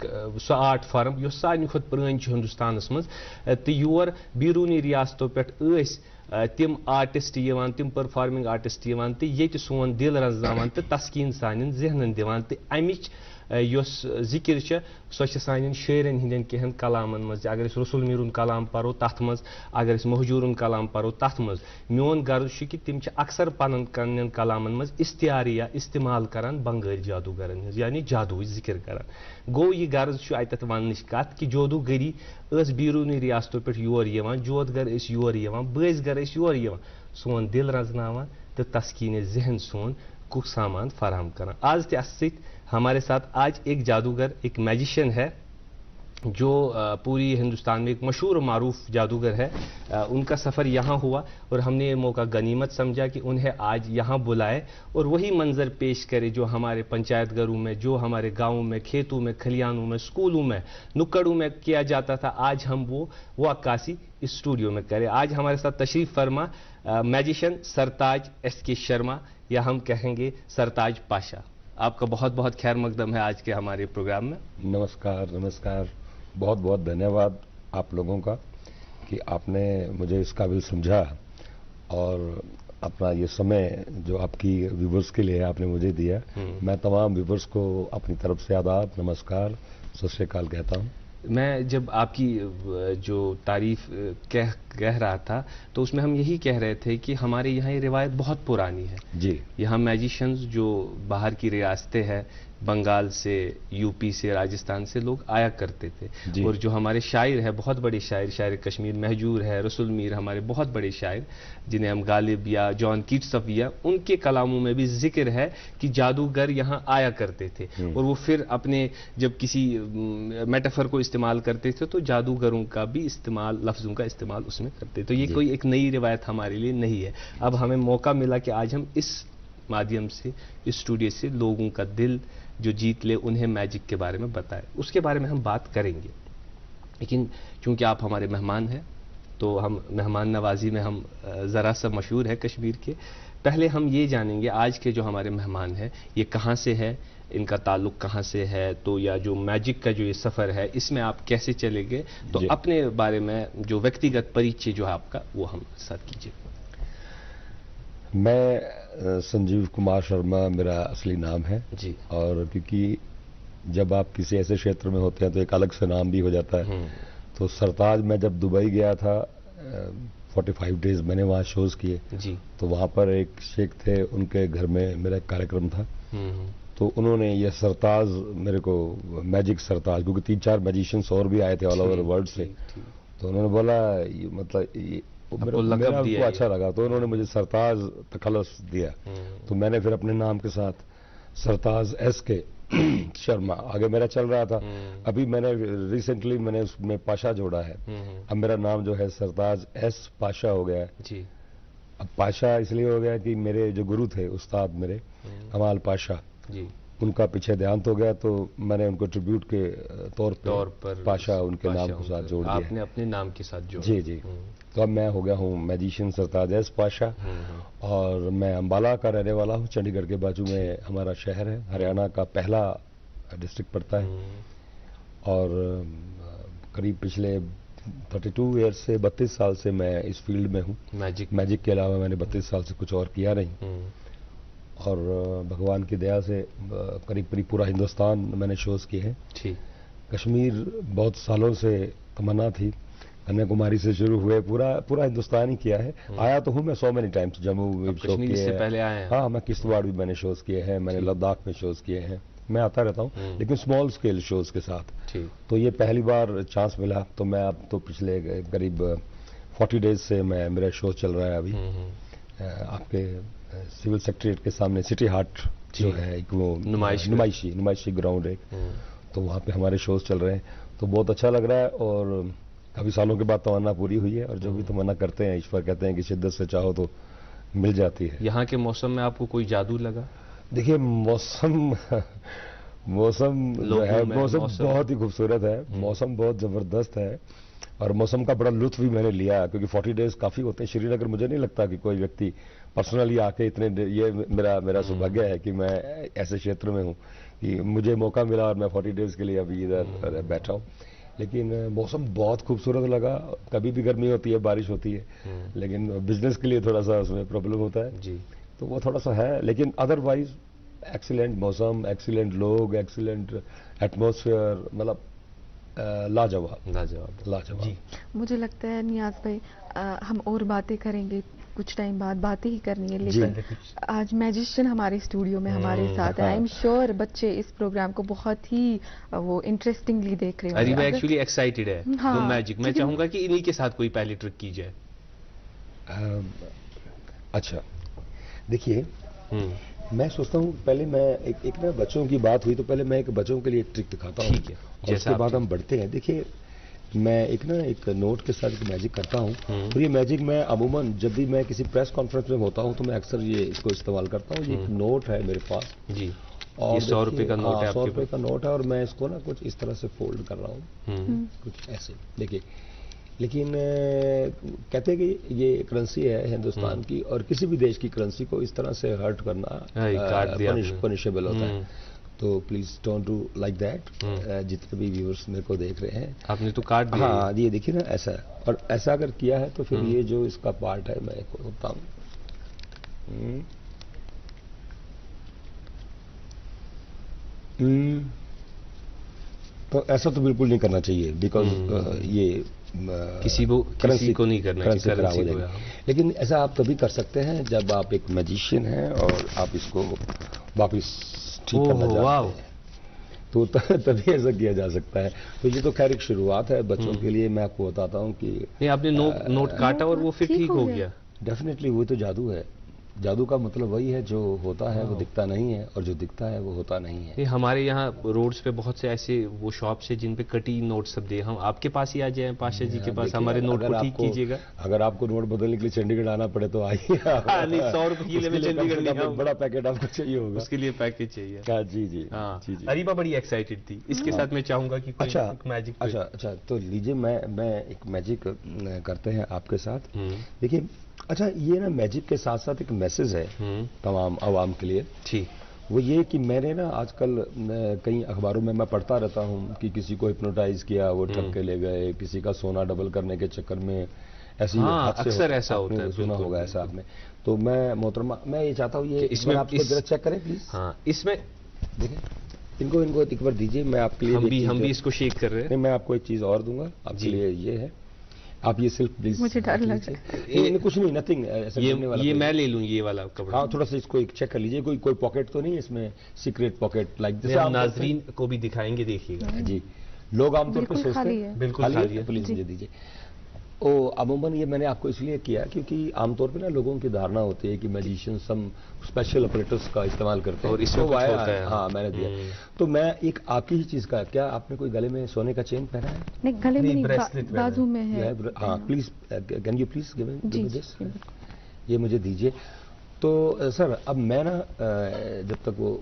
So art form यो सारे खुद पुरान हिंदुस्तान मज तो योर बीरूनी रियासतों पे तिम आर्टिस्ट यवान तिम परफॉर्मिंग आर्टिस्ट यवान तो ये सोन दिल रंजनावान तो तस्कीन सान जहनन दिवान तो अमिच योस जिक्र सो सान शेरन हंदन कहें कलामन मज अगर रसूल मीर कलाम परो तथ मज अगर महजूर कलाम परो तथ मज मोन गर्ज कि तिम अक्सर पन कलामन मज इस्तियारी या इस्तेमाल करान बंगाली जादूगरन यानी जादू जिक्र करान गो यह गर्ज अत वन कत कि जादूगरी बीरूनी रियासतों पे योर जोधगर योर बजगर योर सोन दिल रंजनावान तो तस्कीन जहन सोन कुछ सामान फराहम करान। आज ते हमारे साथ आज एक जादूगर एक मैजिशियन है जो पूरी हिंदुस्तान में एक मशहूर मारूफ जादूगर है। उनका सफ़र यहाँ हुआ और हमने ये मौका गनीमत समझा कि उन्हें आज यहाँ बुलाए और वही मंजर पेश करे जो हमारे पंचायत घरों में, जो हमारे गाँवों में, खेतों में, खलियानों में, स्कूलों में, नुक्कड़ों में किया जाता था। आज हम वो अक्कासी इस स्टूडियो में करें। आज हमारे साथ तशरीफ़ फरमा मैजिशियन सरताज SK शर्मा या हम कहेंगे सरताज पाशा। आपका बहुत बहुत खैर मकदम है आज के हमारे प्रोग्राम में। नमस्कार नमस्कार, बहुत बहुत धन्यवाद आप लोगों का कि आपने मुझे इस काबिल समझा और अपना ये समय जो आपकी व्यूवर्स के लिए आपने मुझे दिया। मैं तमाम व्यूवर्स को अपनी तरफ से आदाब, नमस्कार, सत श्री अकाल कहता हूँ। मैं जब आपकी जो तारीफ कह रहा था तो उसमें हम यही कह रहे थे कि हमारे यहाँ ये रिवायत बहुत पुरानी है जी। यहाँ मैजिशियंस जो बाहर की रियासतें हैं, बंगाल से, यूपी से, राजस्थान से लोग आया करते थे और जो हमारे शायर हैं, बहुत बड़े शायर कश्मीर महजूर है, रसूल मीर हमारे बहुत बड़े शायर जिन्हें हम गालिब या जॉन कीट्स सफिया, उनके कलामों में भी जिक्र है कि जादूगर यहाँ आया करते थे और वो फिर अपने जब किसी मेटाफर को इस्तेमाल करते थे तो जादूगरों का भी इस्तेमाल, लफ्ज़ों का इस्तेमाल उसमें करते। तो ये कोई एक नई रिवायत हमारे लिए नहीं है। अब हमें मौका मिला कि आज हम इस माध्यम से, इस स्टूडियो से लोगों का दिल जो जीत ले, उन्हें मैजिक के बारे में बताए, उसके बारे में हम बात करेंगे। लेकिन क्योंकि आप हमारे मेहमान हैं तो हम मेहमान नवाजी में हम ज़रा सा मशहूर है कश्मीर के। पहले हम ये जानेंगे आज के जो हमारे मेहमान हैं ये कहाँ से है, इनका ताल्लुक कहाँ से है, तो या जो मैजिक का जो ये सफ़र है इसमें आप कैसे चले गए, तो अपने बारे में जो व्यक्तिगत परिचय जो है आपका वो हम साथ कीजिए। मैं संजीव कुमार शर्मा मेरा असली नाम है जी। और क्योंकि जब आप किसी ऐसे क्षेत्र में होते हैं तो एक अलग से नाम भी हो जाता है। तो सरताज, मैं जब दुबई गया था 45 डेज मैंने वहाँ शोज किए जी। तो वहाँ पर एक शेख थे, उनके घर में मेरा एक कार्यक्रम था। तो उन्होंने ये सरताज मेरे को मैजिक सरताज, क्योंकि 3-4 मैजिशियंस और भी आए थे ऑल ओवर वर्ल्ड से, तो उन्होंने बोला मतलब मेरा उनको अच्छा लगा तो उन्होंने मुझे सरताज तखल्लुस दिया। तो मैंने फिर अपने नाम के साथ सरताज SK शर्मा आगे मेरा चल रहा था। अभी मैंने रिसेंटली मैंने उसमें पाशा जोड़ा है। अब मेरा नाम जो है सरताज S पाशा हो गया है। अब पाशा इसलिए हो गया कि मेरे जो गुरु थे उस्ताद मेरे कमाल पाशा जी, उनका पीछे देहांत हो गया तो मैंने उनको ट्रिब्यूट के तौर पर पाशा उनके नाम के साथ जोड़ दिया। आपने अपने नाम के साथ जोड़ा। जी जी। तो अब मैं हो गया हूँ मैजिशियन सरताज S पाशा और मैं अम्बाला का रहने वाला हूँ। चंडीगढ़ के बाजू में हमारा शहर है, हरियाणा का पहला डिस्ट्रिक्ट पड़ता है। और करीब पिछले 32 ईयर्स से 32 साल से मैं इस फील्ड में हूँ। मैजिक के अलावा मैंने 32 साल से कुछ और किया नहीं। और भगवान की दया से करीब पूरा हिंदुस्तान मैंने शोज किए हैं। कश्मीर बहुत सालों से तमन्ना थी, कन्याकुमारी से शुरू हुए, पूरा हिंदुस्तान ही किया है। आया तो हूँ मैं सो मेनी टाइम्स, जम्मू में शो किए हैं, पहले आए हैं। हाँ, मैं किश्तवाड़ भी मैंने शोज किए हैं, मैंने लद्दाख में शोज किए हैं, मैं आता रहता हूँ लेकिन स्मॉल स्केल शोज के साथ। तो ये पहली बार चांस मिला। तो मैं अब तो पिछले करीब 40 डेज से मेरा शो चल रहा है अभी आपके सिविल सेक्रेटरीट के सामने सिटी हार्ट जो है एक वो नुमाइशी ग्राउंड है, तो वहाँ पे हमारे शोज चल रहे हैं। तो बहुत अच्छा लग रहा है और काफ़ी सालों के बाद तमन्ना पूरी हुई है। और जो भी तमन्ना करते हैं ईश्वर कहते हैं कि शिद्दत से चाहो तो मिल जाती है। यहाँ के मौसम में आपको कोई जादू लगा? देखिए मौसम जो है मौसम बहुत ही खूबसूरत है, मौसम बहुत ज़बरदस्त है और मौसम का बड़ा लुत्फ भी मैंने लिया क्योंकि 40 डेज काफ़ी होते हैं। श्रीनगर मुझे नहीं लगता कि कोई व्यक्ति पर्सनली आके इतने, ये मेरा सौभाग्य है कि मैं ऐसे क्षेत्र में हूँ कि मुझे मौका मिला और मैं 40 डेज के लिए अभी इधर बैठा हूँ। लेकिन मौसम बहुत खूबसूरत लगा। कभी भी गर्मी होती है, बारिश होती है, लेकिन बिजनेस के लिए थोड़ा सा उसमें प्रॉब्लम होता है जी। तो वो थोड़ा सा है, लेकिन अदरवाइज एक्सीलेंट मौसम, एक्सीलेंट लोग, एक्सीलेंट एटमॉस्फेयर, मतलब लाजवाब लाजवाब लाजवाब जी। मुझे लगता है नियाज भाई हम और बातें करेंगे, कुछ टाइम बाद बातें ही करनी है, लेकिन आज मैजिशियन हमारे स्टूडियो में हमारे साथ है। आई एम श्योर बच्चे इस प्रोग्राम को बहुत ही वो इंटरेस्टिंगली देख रहे हैं। अरीबा एक्चुअली एक्साइटेड है। हाँ, तो मैजिक मैं चाहूंगा कि इन्हीं के साथ कोई पहली ट्रिक की जाए। अच्छा देखिए, मैं सोचता हूँ पहले मैं एक ना बच्चों की बात हुई तो पहले मैं एक बच्चों के लिए एक ट्रिक दिखाता हूँ, और उसके बाद हम बढ़ते हैं। देखिए मैं एक नोट के साथ एक मैजिक करता हूँ, और ये मैजिक मैं अमूमन जब भी मैं किसी प्रेस कॉन्फ्रेंस में होता हूँ तो मैं अक्सर ये इसको इस्तेमाल करता हूँ। ये एक नोट है मेरे पास जी, और 100 रुपए का नोट है, 100 रुपए का नोट है, और मैं इसको ना कुछ इस तरह से फोल्ड कर रहा हूँ, कुछ ऐसे देखिए। लेकिन कहते हैं कि ये करेंसी है हिंदुस्तान की, और किसी भी देश की करेंसी को इस तरह से हर्ट करना पनिशेबल होता है। तो please don't do like that. जितने भी व्यूअर्स मेरे को देख रहे हैं, आपने तो काट दिया। हाँ ये देखिए ना, ऐसा, और ऐसा अगर किया है तो फिर ये जो इसका पार्ट है मैं होता हूँ। तो ऐसा तो बिल्कुल नहीं करना चाहिए, बिकॉज ये किसी को नहीं करना चाहिए, खराब हो जाएगी। लेकिन ऐसा आप तभी कर सकते हैं जब आप एक मैजिशियन हैं और आप इसको वापस ठीक करना चाहते हैं, तो तभी ऐसा किया जा सकता है। तो ये तो खैर एक शुरुआत है बच्चों के लिए। मैं आपको बताता हूँ कि नहीं, आपने नोट काटा और वो फिर ठीक हो गया। डेफिनेटली वो तो जादू है। जादू का मतलब वही है, जो होता है वो दिखता नहीं है, और जो दिखता है वो होता नहीं है। हमारे यहाँ रोड्स पे बहुत से ऐसे वो शॉप्स है जिन पे कटी नोट सब दे। हम आपके पास ही आ जाए, पाशा जी के पास, हमारे नोट को ठीक कीजिएगा। अगर आपको नोट बदलने के लिए चंडीगढ़ आना पड़े तो आइए। 100 रुपए के लिए चंडीगढ़ नहीं, बड़ा पैकेट आपको चाहिए होगा, उसके लिए पैकेज चाहिए। हाँ जी जी जी। अरीबा बड़ी एक्साइटेड थी, इसके साथ मैं चाहूंगा कि कोई मैजिक। अच्छा तो लीजिए, मैं एक मैजिक करते हैं आपके साथ। देखिए, अच्छा ये ना मैजिक के साथ साथ एक मैसेज है तमाम आवाम के लिए। ठीक, वो ये कि मैंने ना आजकल कई अखबारों में मैं पढ़ता रहता हूँ कि किसी को हिप्नोटाइज किया, वो ठग के ले गए, किसी का सोना डबल करने के चक्कर में ऐसी अक्सर ऐसा होता है, सुना होगा ऐसा आपने। तो मैं मोहतरमा, मैं ये चाहता हूँ ये इसमें आप जरा चेक करें प्लीज। हाँ, इसमें देखें, इनको एक बार दीजिए, मैं आपके लिए हम भी इसको शेक कर रहे हैं। मैं आपको एक चीज और दूंगा आपके लिए, ये है, आप ये सिर्फ प्लीज। मुझे डर लग रहा है। कुछ नहीं, नथिंग ऐसा करने वाला। ये मैं ले लूं ये वाला कपड़ा। हाँ, थोड़ा सा इसको एक चेक कर लीजिए, कोई पॉकेट तो नहीं इसमें, सीक्रेट पॉकेट लाइक जैसे आप नाज़रीन को भी दिखाएंगे, देखिएगा जी। लोग आमतौर पर सोचते हैं बिल्कुल खाली है, प्लीज मुझे दीजिए। अमूमन ये मैंने आपको इसलिए किया क्योंकि आमतौर पे ना लोगों की धारणा होती है कि मैजिशियन सम स्पेशल ऑपरेटर्स का इस्तेमाल करते हैं, और इसमें कुछ होता है। हाँ, मैंने दिया। तो मैं एक आपकी ही चीज का, क्या आपने कोई गले में सोने का चेन पहना है? नहीं, गले में नहीं, बाजू में है। हाँ please, can you please give me this, ये मुझे दीजिए। तो सर, अब मैं ना जब तक वो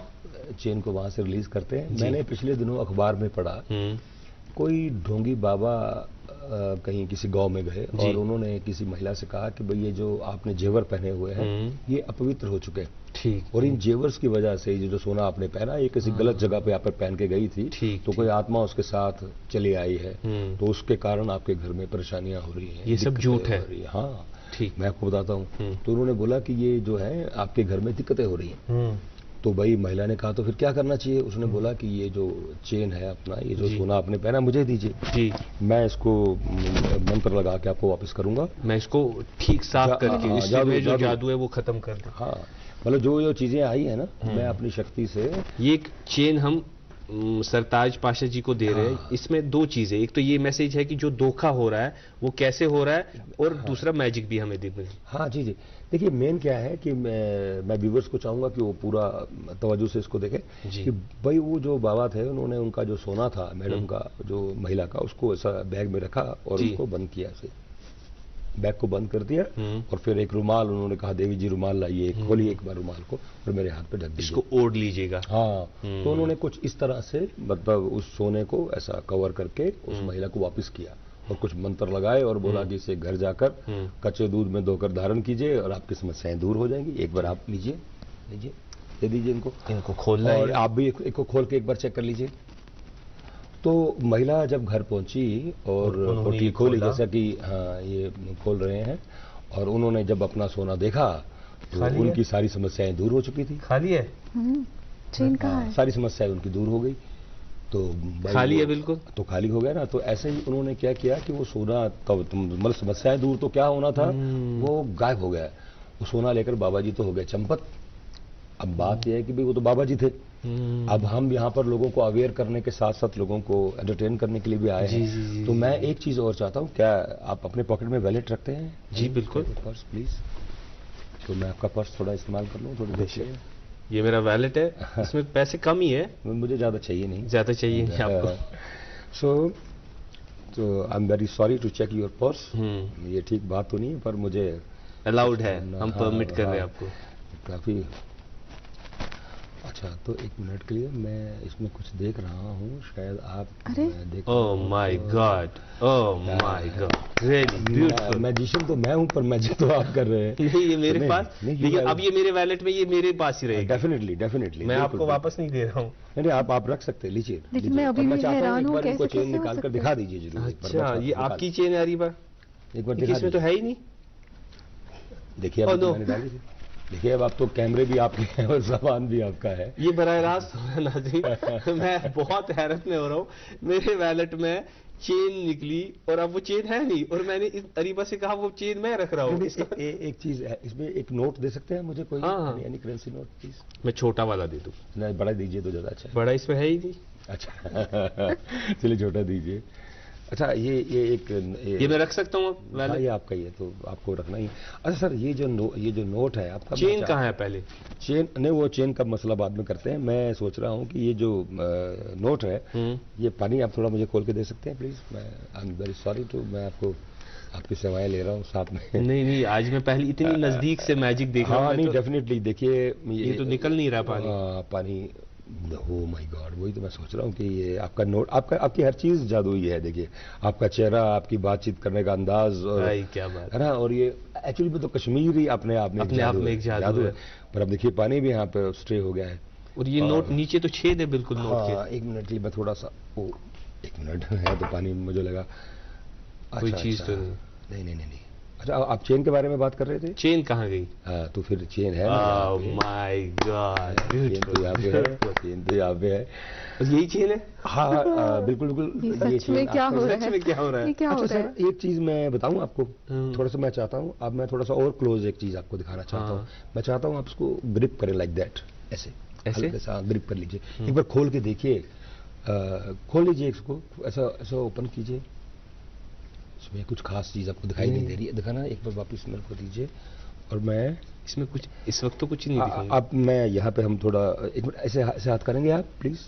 चेन को वहां से रिलीज करते हैं, मैंने पिछले दिनों अखबार में पढ़ा, कोई ढोंगी बाबा कहीं किसी गांव में गए और उन्होंने किसी महिला से कहा कि भाई ये जो आपने जेवर पहने हुए हैं ये अपवित्र हो चुके हैं। ठीक, और इन जेवर्स की वजह से ये जो सोना आपने पहना ये किसी गलत जगह पे आप पहन के गई थी, तो कोई आत्मा उसके साथ चली आई है, तो उसके कारण आपके घर में परेशानियां हो रही हैं। ये सब झूठ है। हाँ ठीक, मैं आपको बताता हूँ। तो उन्होंने बोला कि ये जो है आपके घर में दिक्कतें हो रही हैं। तो भाई महिला ने कहा तो फिर क्या करना चाहिए? उसने बोला कि ये जो चेन है अपना, ये जो सोना आपने पहना मुझे दीजिए जी, मैं इसको मंत्र लगा के आपको वापस करूंगा, मैं इसको ठीक साफ करके इसमें जो जादू है वो खत्म कर दूं। हाँ, मतलब जो चीजें आई है ना, मैं अपनी शक्ति से ये एक चेन हम सरताज पाशा जी को दे रहे हैं। इसमें दो चीजें, एक तो ये मैसेज है कि जो धोखा हो रहा है वो कैसे हो रहा है, और दूसरा मैजिक भी हमें दिख रही है। हाँ जी जी, देखिए मेन क्या है कि मैं व्यूवर्स को चाहूंगा कि वो पूरा तवज्जो से इसको देखें कि भाई वो जो बाबा थे उन्होंने उनका जो सोना था मैडम का, जो महिला का, उसको ऐसा बैग में रखा और उसको बंद किया, ऐसे बैग को बंद कर दिया, और फिर एक रुमाल, उन्होंने कहा देवी जी रुमाल लाइए, खोलिए एक बार रुमाल को और मेरे हाथ पे ढक दीजिए, इसको ओढ़ लीजिएगा। हाँ, तो उन्होंने कुछ इस तरह से मतलब उस सोने को ऐसा कवर करके उस महिला को वापस किया और कुछ मंत्र लगाए और बोला कि इसे घर जाकर कच्चे दूध में धोकर धारण कीजिए और आपकी समस्याएं दूर हो जाएंगी। एक बार आप लीजिए, दे दीजिए इनको। इनको खोलना है और आप भी एक को खोल के एक बार चेक कर लीजिए। तो महिला जब घर पहुंची और पोटली खोली, जैसा कि हाँ ये खोल रहे हैं, और उन्होंने जब अपना सोना देखा तो उनकी सारी समस्याएं दूर हो चुकी थी। खाली है, चेन कहाँ है? सारी समस्याएं उनकी दूर हो गई। तो खाली है बिल्कुल, तो खाली हो गया ना। तो ऐसे ही उन्होंने क्या किया कि वो सोना, तब मतलब समस्याएं दूर तो क्या होना था, वो गायब हो गया। वो सोना लेकर बाबा जी तो हो गए चंपत। अब बात यह है कि भाई वो तो बाबा जी थे, अब हम यहाँ पर लोगों को अवेयर करने के साथ साथ लोगों को एंटरटेन करने के लिए भी आए हैं। तो मैं एक चीज और चाहता हूँ, क्या आप अपने पॉकेट में वैलेट रखते हैं? जी बिल्कुल। Purse please. तो मैं आपका पर्स थोड़ा इस्तेमाल कर लूँ थोड़ी देर? ये मेरा वैलेट है, इसमें पैसे कम ही है, मुझे ज्यादा चाहिए नहीं। ज्यादा चाहिए नहीं आपको। So I am very sorry to check your purse. ये ठीक बात तो नहीं है, पर मुझे अलाउड है, हम परमिट कर रहे हैं आपको। काफी अच्छा। तो एक मिनट के लिए मैं इसमें कुछ देख रहा हूँ, शायद आप देख। Oh my God, oh my God, really beautiful. Magician तो मैं हूँ, पर मैजिक तो आप कर रहे हैं। नहीं, ये मेरे पास, देखिए अब ये मेरे वैलेट में, ये मेरे पास ही रहेगा। डेफिनेटली डेफिनेटली, मैं आपको वापस नहीं दे रहा हूँ। नहीं, आप रख सकते हैं, लीजिए। लेकिन मैं अभी भी हैरान हूँ, कैसे चेन निकाल कर दिखा दीजिए जरूर। अच्छा, ये आपकी चेन है अरीबा? एक बार दिखा, इसमें तो है ही नहीं। देखिए अब मैंने डाली थी। देखिए अब तो कैमरे भी आपके हैं और सामान भी आपका है। ये बराह रास्त हो रहा है नाज़रीन। मैं बहुत हैरत में हो रहा हूँ, मेरे वैलेट में चेन निकली और अब वो चेन है नहीं, और मैंने इस अरीबा से कहा वो चेन मैं रख रहा हूँ। एक चीज है, इसमें एक नोट दे सकते हैं मुझे कोई? हाँ, यानी करेंसी नोट प्लीज। मैं छोटा वाला दे दूँ? नहीं, बड़ा दीजिए तो ज्यादा अच्छा है। बड़ा इसमें है ही नहीं। अच्छा चलिए छोटा दीजिए। अच्छा, ये मैं रख सकता हूँ वैलेट? ये आपका ही है तो आपको रखना ही। अच्छा सर, ये जो नोट है आपका, चेन कहाँ है पहले? चेन नहीं, वो चेन का मसला बाद में करते हैं। मैं सोच रहा हूँ कि ये जो नोट है, ये पानी आप थोड़ा मुझे खोल के दे सकते हैं प्लीज? मैं I am very sorry to, मैं आपकी सेवाएं ले रहा हूँ साथ में। नहीं, आज मैं पहली इतनी नजदीक से मैजिक देख रहा हूँ। नहीं, डेफिनेटली देखिए, ये तो निकल नहीं रहा पानी। ओ माय गॉड, वही तो मैं सोच रहा हूँ कि ये आपका नोट, आपकी हर चीज जादुई है। देखिए आपका चेहरा, आपकी बातचीत करने का अंदाज, और क्या बात है ना। और ये एक्चुअली में तो कश्मीर ही अपने आप में एक जादू है। पर अब देखिए पानी भी यहाँ पे स्टे हो गया है। और ये नोट नीचे तो छेद है बिल्कुल नोट के। एक मिनट लिए मैं थोड़ा सा, एक मिनट है तो पानी मुझे लगा कोई चीज तो नहीं। अच्छा, आप चेन के बारे में बात कर रहे थे? चेन कहाँ गई? हाँ, तो फिर चेन है। ओह माय गॉड, चेन तो यहाँ पे है, चेन तो यहाँ पे है। यही चेन है? हाँ बिल्कुल बिल्कुल। ये चेन क्या हो रहा है? क्या हो रहा है? अच्छा सर, एक चीज मैं बताऊं आपको, थोड़ा सा मैं चाहता हूँ, अब मैं थोड़ा सा और क्लोज एक चीज आपको दिखाना चाहता हूँ। मैं चाहता हूँ आप इसको ग्रिप करें लाइक दैट, ऐसे ग्रिप कर लीजिए। एक बार खोल के देखिए, खोल लीजिए इसको, ऐसा ओपन कीजिए। इसमें कुछ खास चीज आपको दिखाई नहीं दे रही है? दिखाना एक बार वापस मेरे को दीजिए। और मैं इसमें कुछ इस वक्त तो कुछ नहीं दिखाऊंगा। अब मैं यहाँ पे हम थोड़ा एक मिनट ऐसे हाथ करेंगे आप प्लीज।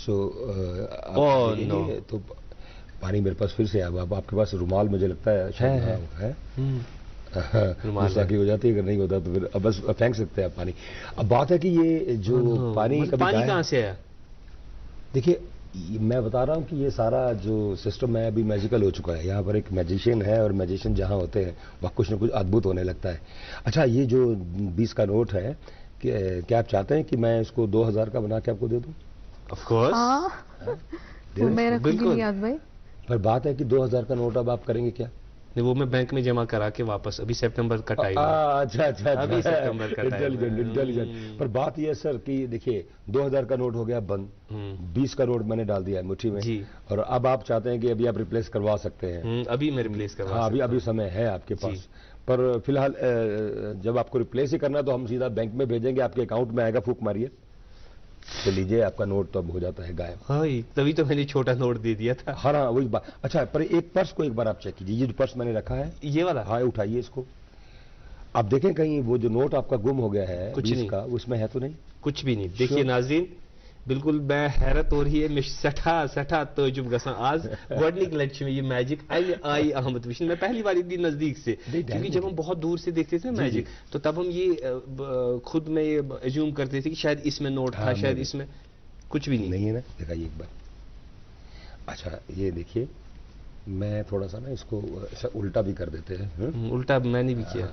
नो, तो पानी मेरे पास फिर से अब आपके पास रुमाल मुझे लगता है हो जाती है, अगर नहीं होता तो फिर अब बस फेंक सकते हैं आप पानी। अब बात है कि ये जो पानी कहाँ से आया? देखिए मैं बता रहा हूँ कि ये सारा जो सिस्टम है अभी मैजिकल हो चुका है। यहाँ पर एक मैजिशियन है, और मैजिशियन जहाँ होते हैं वहाँ कुछ ना कुछ अद्भुत होने लगता है। अच्छा, ये जो 20 का नोट है, क्या आप चाहते हैं कि मैं इसको 2000 का बना के आपको दे दूँ? ऑफ कोर्स, मैं रखूंगी नियाज़ भाई। पर बात है कि 2000 का नोट अब आप करेंगे क्या? नहीं, वो मैं बैंक में जमा करा के वापस, अभी सितंबर का टाइम है। अच्छा, अभी सितंबर का टाइम है। इंटेलिजेंट। पर बात यह है सर कि देखिए 2000 का नोट हो गया बंद, 20 का नोट मैंने डाल दिया है मुट्ठी में जी। और अब आप चाहते हैं कि अभी आप रिप्लेस करवा सकते हैं? अभी मैं रिप्लेस करवा सकता हूं। अभी समय है आपके पास। पर फिलहाल जब आपको रिप्लेस ही करना तो हम सीधा बैंक में भेजेंगे, आपके अकाउंट में आएगा, फूक मारिए तो लीजिए, आपका नोट तो अब हो जाता है गायब। हाँ, तभी तो मैंने छोटा नोट दे दिया था। हाँ वही बात। अच्छा, पर एक पर्स को एक बार आप चेक कीजिए, ये जो पर्स मैंने रखा है, ये वाला, हाँ उठाइए इसको। आप देखें कहीं वो जो नोट आपका गुम हो गया है कुछ नहीं का, उसमें है तो नहीं? कुछ भी नहीं। देखिए नाज़रीन, बिल्कुल मैं हैरत हो रही है, मैं सठा तजुब गसा आज गोडनिक लक्ष्य में ये मैजिक आई अहमद विशन। मैं पहली बार इतनी नजदीक से, क्योंकि जब हम बहुत दूर से देखते थे मैजिक तो तब हम ये खुद में ये एज्यूम करते थे कि शायद इसमें नोट था, शायद इसमें कुछ भी नहीं है ना। दिखाइए एक बार। अच्छा, ये देखिए, मैं थोड़ा सा ना इसको उल्टा भी कर देते हैं। उल्टा मैंने भी किया,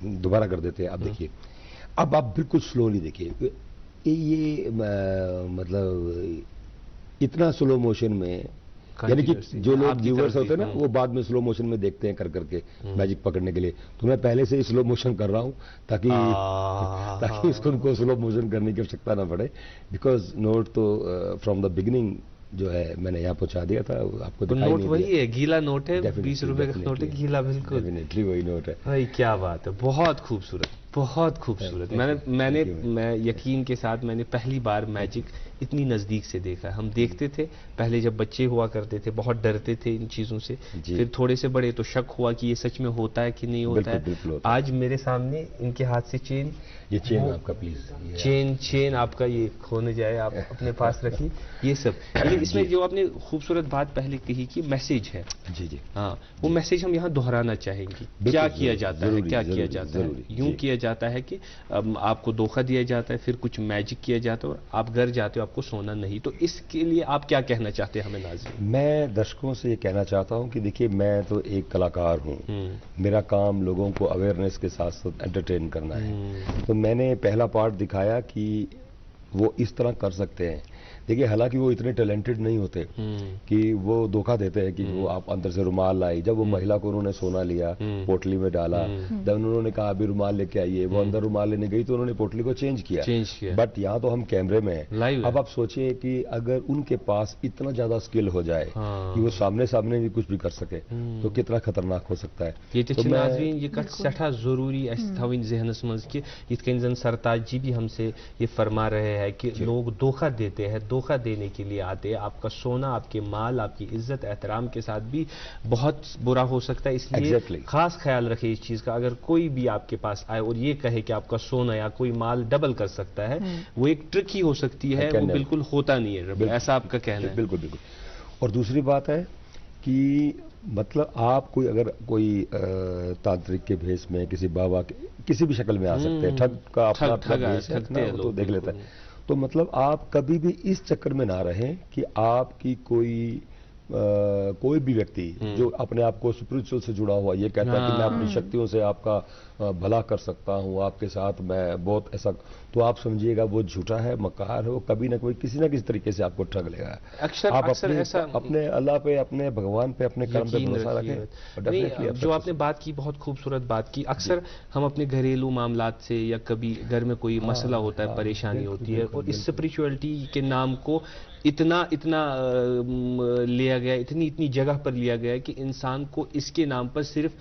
दोबारा कर देते हैं। अब देखिए, अब आप बिल्कुल स्लोली देखिए, ये मतलब इतना स्लो मोशन में, यानी कि जो लोग व्यूअर्स होते हैं ना, वो बाद में स्लो मोशन में देखते हैं कर करके मैजिक पकड़ने के लिए, तो मैं पहले से ही स्लो मोशन कर रहा हूं ताकि इसको उनको स्लो मोशन करने की आवश्यकता ना पड़े, बिकॉज नोट तो फ्रॉम द बिगिनिंग जो है मैंने यहाँ पहुंचा दिया था, आपको दिखाई नोट नहीं वही है, गीला नोट है, 20 रुपए का नोट है, गीला बिल्कुल, डेफिनेटली वही नोट है भाई। क्या बात है, बहुत खूबसूरत, बहुत खूबसूरत। मैं यकीन के साथ मैंने पहली बार मैजिक इतनी नज़दीक से देखा। हम देखते थे पहले जब बच्चे हुआ करते थे, बहुत डरते थे इन चीज़ों से, फिर थोड़े से बड़े तो शक हुआ कि ये सच में होता है कि नहीं होता है। आज मेरे सामने इनके हाथ से चेन, ये चेन आपका प्लीज, चेन आपका ये खो न जाए, आप अपने पास रखिए ये सब। लेकिन इसमें जो आपने खूबसूरत बात पहले कही कि मैसेज है, जी हाँ, वो मैसेज हम यहाँ दोहराना चाहेंगे। क्या किया जाता है, क्या किया जाता है? यूं किया जाता है कि आपको धोखा दिया जाता है, फिर कुछ मैजिक किया जाता है और आप घर जाते हो, आपको सोना नहीं। तो इसके लिए आप क्या कहना चाहते हैं हमें नाज़रीन? मैं दर्शकों से ये कहना चाहता हूं कि देखिए, मैं तो एक कलाकार हूं, मेरा काम लोगों को अवेयरनेस के साथ साथ एंटरटेन करना है। तो मैंने पहला पार्ट दिखाया कि वो इस तरह कर सकते हैं। देखिए, हालांकि वो इतने टैलेंटेड नहीं होते कि वो धोखा देते हैं कि वो आप अंदर से रुमाल लाई। जब वो महिला को उन्होंने सोना लिया, पोटली में डाला, जब उन्होंने कहा अभी रुमाल लेके आइए, वो अंदर रुमाल लेने गई तो उन्होंने पोटली को चेंज किया। बट यहाँ तो हम कैमरे में हैं। अब आप सोचिए कि अगर उनके पास इतना ज्यादा स्किल हो जाए कि वो सामने सामने भी कुछ भी कर सके, तो कितना खतरनाक हो सकता है। ये सठा जरूरी थी जहनस मज कि इत कन जन सरताज जी भी हमसे ये फरमा रहे हैं कि लोग धोखा देते हैं, धोखा देने के लिए आते हैं। आपका सोना, आपके माल, आपकी इज्जत एहतराम के साथ भी बहुत बुरा हो सकता है। इसलिए खास ख्याल रखें इस चीज का। अगर कोई भी आपके पास आए और ये कहे कि आपका सोना या कोई माल डबल कर सकता है, वो एक ट्रिक ही हो सकती है, वो बिल्कुल होता नहीं है। ऐसा आपका कहना है? बिल्कुल बिल्कुल। और दूसरी बात है कि मतलब आप अगर कोई तांत्रिक के भेष में, किसी बाबा के किसी भी शक्ल में आ सकते हैं। ठग का अपना भेष है, तो देख लेता है। तो मतलब आप कभी भी इस चक्कर में ना रहें कि आपकी कोई भी व्यक्ति जो अपने आप को स्पिरिचुअल से जुड़ा हुआ, ये कहता है कि मैं अपनी शक्तियों से आपका भला कर सकता हूँ, आपके साथ मैं बहुत ऐसा, तो आप समझिएगा वो झूठा है, मक्कार है। वो कभी ना कोई किसी ना किसी तरीके से आपको ठग लेगा। आप अपने अल्लाह पे, अपने भगवान पे, अपने कर्म पे भरोसा रखें। जो आपने बात की, बहुत खूबसूरत बात की। अक्सर हम अपने घरेलू मामलात से या कभी घर में कोई मसला होता है, परेशानी होती है, और इस स्पिरिचुअलिटी के नाम को इतना लिया गया, इतनी जगह पर लिया गया है कि इंसान को इसके नाम पर सिर्फ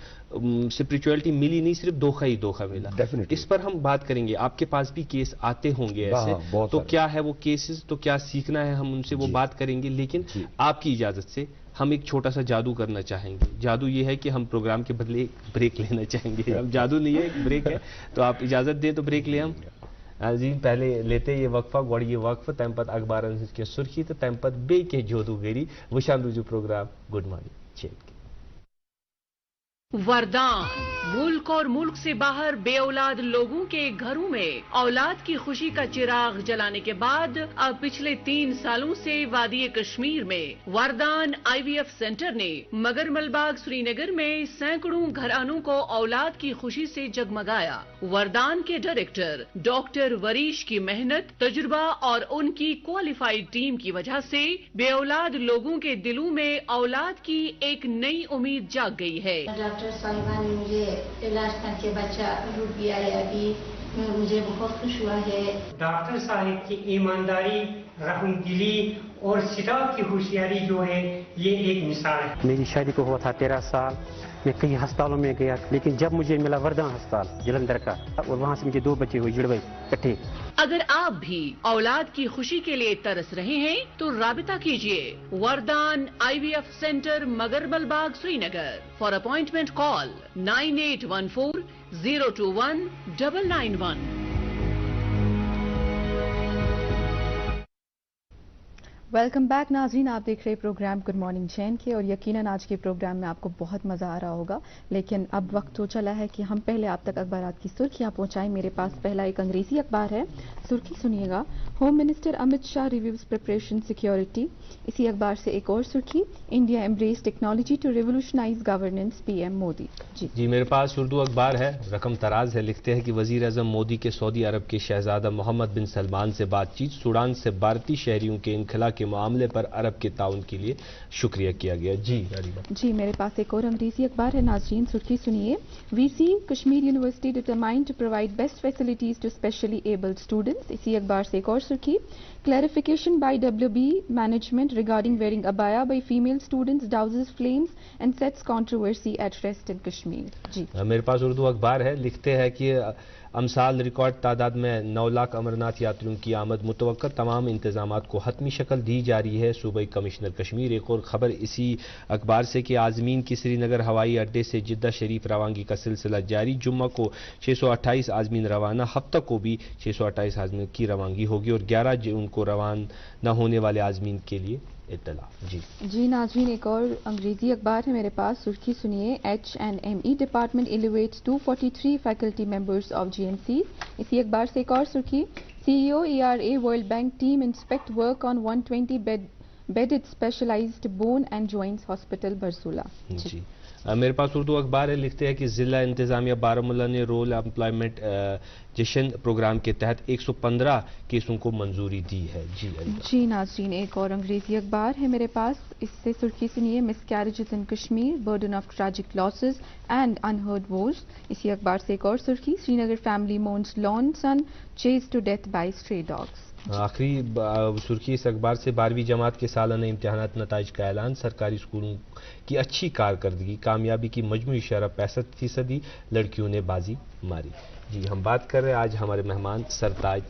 स्पिरिचुअलिटी मिली नहीं, सिर्फ धोखा ही धोखा मिला। इस पर हम बात करेंगे। आपके पास भी केस आते होंगे ऐसे, तो क्या है वो केसेस, तो क्या सीखना है हम उनसे, वो बात करेंगे। लेकिन आपकी इजाजत से हम एक छोटा सा जादू करना चाहेंगे। जादू ये है कि हम प्रोग्राम के बदले ब्रेक लेना चाहेंगे। अब जादू नहीं है, एक ब्रेक है, तो आप इजाजत दें तो ब्रेक ले हम जी। पहले लेते ये वक्फा, गोड़ ये वक्फ, तम पत अखबारन के सुर्खी, तो तम पत बे के जोदूगरी वशान रुजू प्रोग्राम गुड मॉर्निंग चेक। वरदान, मुल्क और मुल्क से बाहर बेऔलाद लोगों के घरों में औलाद की खुशी का चिराग जलाने के बाद अब पिछले 3 सालों से वादी कश्मीर में वरदान IVF सेंटर ने मगरमलबाग श्रीनगर में सैकड़ों घरानों को औलाद की खुशी से जगमगाया। वरदान के डायरेक्टर डॉक्टर वरीश की मेहनत, तजुर्बा और उनकी क्वालिफाइड टीम की वजह से बेऔलाद लोगों के दिलों में औलाद की एक नई उम्मीद जाग गई है। डॉक्टर साहिबा ने मुझे इलाज करके बच्चा रुक गया है, अभी मुझे बहुत खुश हुआ है। डॉक्टर साहिब की ईमानदारी, रहमदिली और स्टाफ की होशियारी जो है, ये एक मिसाल है। मेरी शादी को हुआ था 13 साल। मैं कई अस्पतालों में गया, लेकिन जब मुझे मिला वरदान अस्पताल जलंधर का, और वहाँ से मुझे 2 बच्चे हुए, जुड़वे इकट्ठे। अगर आप भी औलाद की खुशी के लिए तरस रहे हैं तो राबिता कीजिए Vardaan IVF centre Magarmalbagh Srinagar. For appointment call 9814 021 991। Welcome back नाज़रीन, आप देख रहे प्रोग्राम गुड मॉर्निंग जैन के और यकीनन आज के प्रोग्राम में आपको बहुत मज़ा आ रहा होगा। लेकिन अब वक्त हो चला है कि हम पहले आप तक अखबारात की सुर्खियां पहुंचाएं। मेरे पास पहला एक अंग्रेजी अखबार है, सुर्खी सुनिएगा, home minister Amit Shah reviews preparation security. इसी अखबार से एक और सुर्खी, India embrace technology to revolutionise governance, PM Modi. जी मेरे पास उर्दू अखबार है, रकम तराज है, लिखते हैं कि वजीर आजम मोदी के सऊदी अरब के शहजादा मोहम्मद बिन सलमान से बातचीत, सूडान से भारतीय शहरियों के इनखला के मामले पर अरब के ताउन के लिए शुक्रिया किया गया। जी मेरे पास एक और अंग्रेजी अखबार है नाज़रीन, सुर्खी सुनिए, VC Kashmir university determined to provide best facilities to specially abled students. इसी अखबार से एक और सुर्खी, clarification by WB management regarding wearing abaya by female students douses flames and sets controversy at rest in Kashmir. जी मेरे पास उर्दू अखबार है, लिखते हैं कि अमसाल रिकॉर्ड तादाद में 9 लाख अमरनाथ यात्रियों की आमद मुतवक्का, तमाम इंतजामात को हतमी शक्ल दी जा रही है सूबाई कमिश्नर कश्मीर। एक और खबर इसी अखबार से कि आजमीन की श्रीनगर हवाई अड्डे से जिद्दा शरीफ रवानगी का सिलसिला जारी, जुम्मा को 628 आजमीन रवाना, हफ्ता को भी 628 आजमीन की रवानगी होगी और 11 जून को रवाना होने वाले आजमीन के लिए इत्तला। जी नाज़रीन, एक और अंग्रेजी अखबार है मेरे पास, सुर्खी सुनिए, HNME department elevates 243 faculty members of GNC। इसी अखबार से एक और सुर्खी, CEO ERA world bank team inspect work on 120 bedded specialised bone and joints hospital Barzulla. जी मेरे पास उर्दू अखबार है, लिखते हैं कि जिला इंतजामिया बारामूला ने रोल एम्प्लॉयमेंट जशन प्रोग्राम के तहत 115 केसों को मंजूरी दी है। जी नाज़रीन, एक और अंग्रेजी अखबार है मेरे पास, इससे सुर्खी सुनिए, miscarriages in Kashmir, burden of tragic losses and unheard wars. इसी अखबार से एक और सुर्खी, Srinagar family mourns lone son chased to death by stray dogs. आखिरी सुर्खी इस अखबार से 12वीं जमात के सालाना इम्तिहानात नताइज का ऐलान, सरकारी स्कूलों की अच्छी कारकर्दगी, कामयाबी की मजमूई शरह 65%, लड़कियों ने बाजी मारी। जी हम बात कर रहे हैं आज हमारे मेहमान सरताज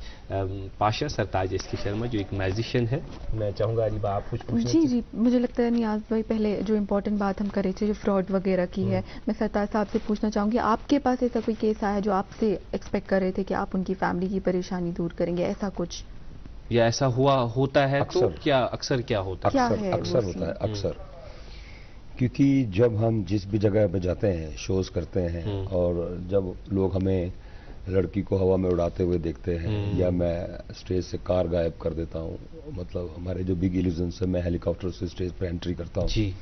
पाशा, सरताज एसके शर्मा, जो एक म्यूजिशियन है। मैं चाहूँगा अरीबा आप कुछ पूछना। जी मुझे लगता है नियाज भाई, पहले जो इम्पोर्टेंट बात हम कर रहे थे जो फ्रॉड वगैरह की है, मैं सरताज साहब से पूछना चाहूँगी, आपके पास ऐसा कोई केस आया जो आपसे एक्सपेक्ट कर रहे थे कि आप उनकी फैमिली की परेशानी दूर करेंगे, ऐसा कुछ, या ऐसा होता है तो क्या अक्सर क्या होता है? अक्सर होता है, अक्सर, क्योंकि जब हम जिस भी जगह पे जाते हैं, शोज करते हैं, और जब लोग हमें लड़की को हवा में उड़ाते हुए देखते हैं, या मैं स्टेज से कार गायब कर देता हूँ, मतलब हमारे जो बिग इल्यूजन से मैं हेलीकॉप्टर से स्टेज पे एंट्री करता हूँ,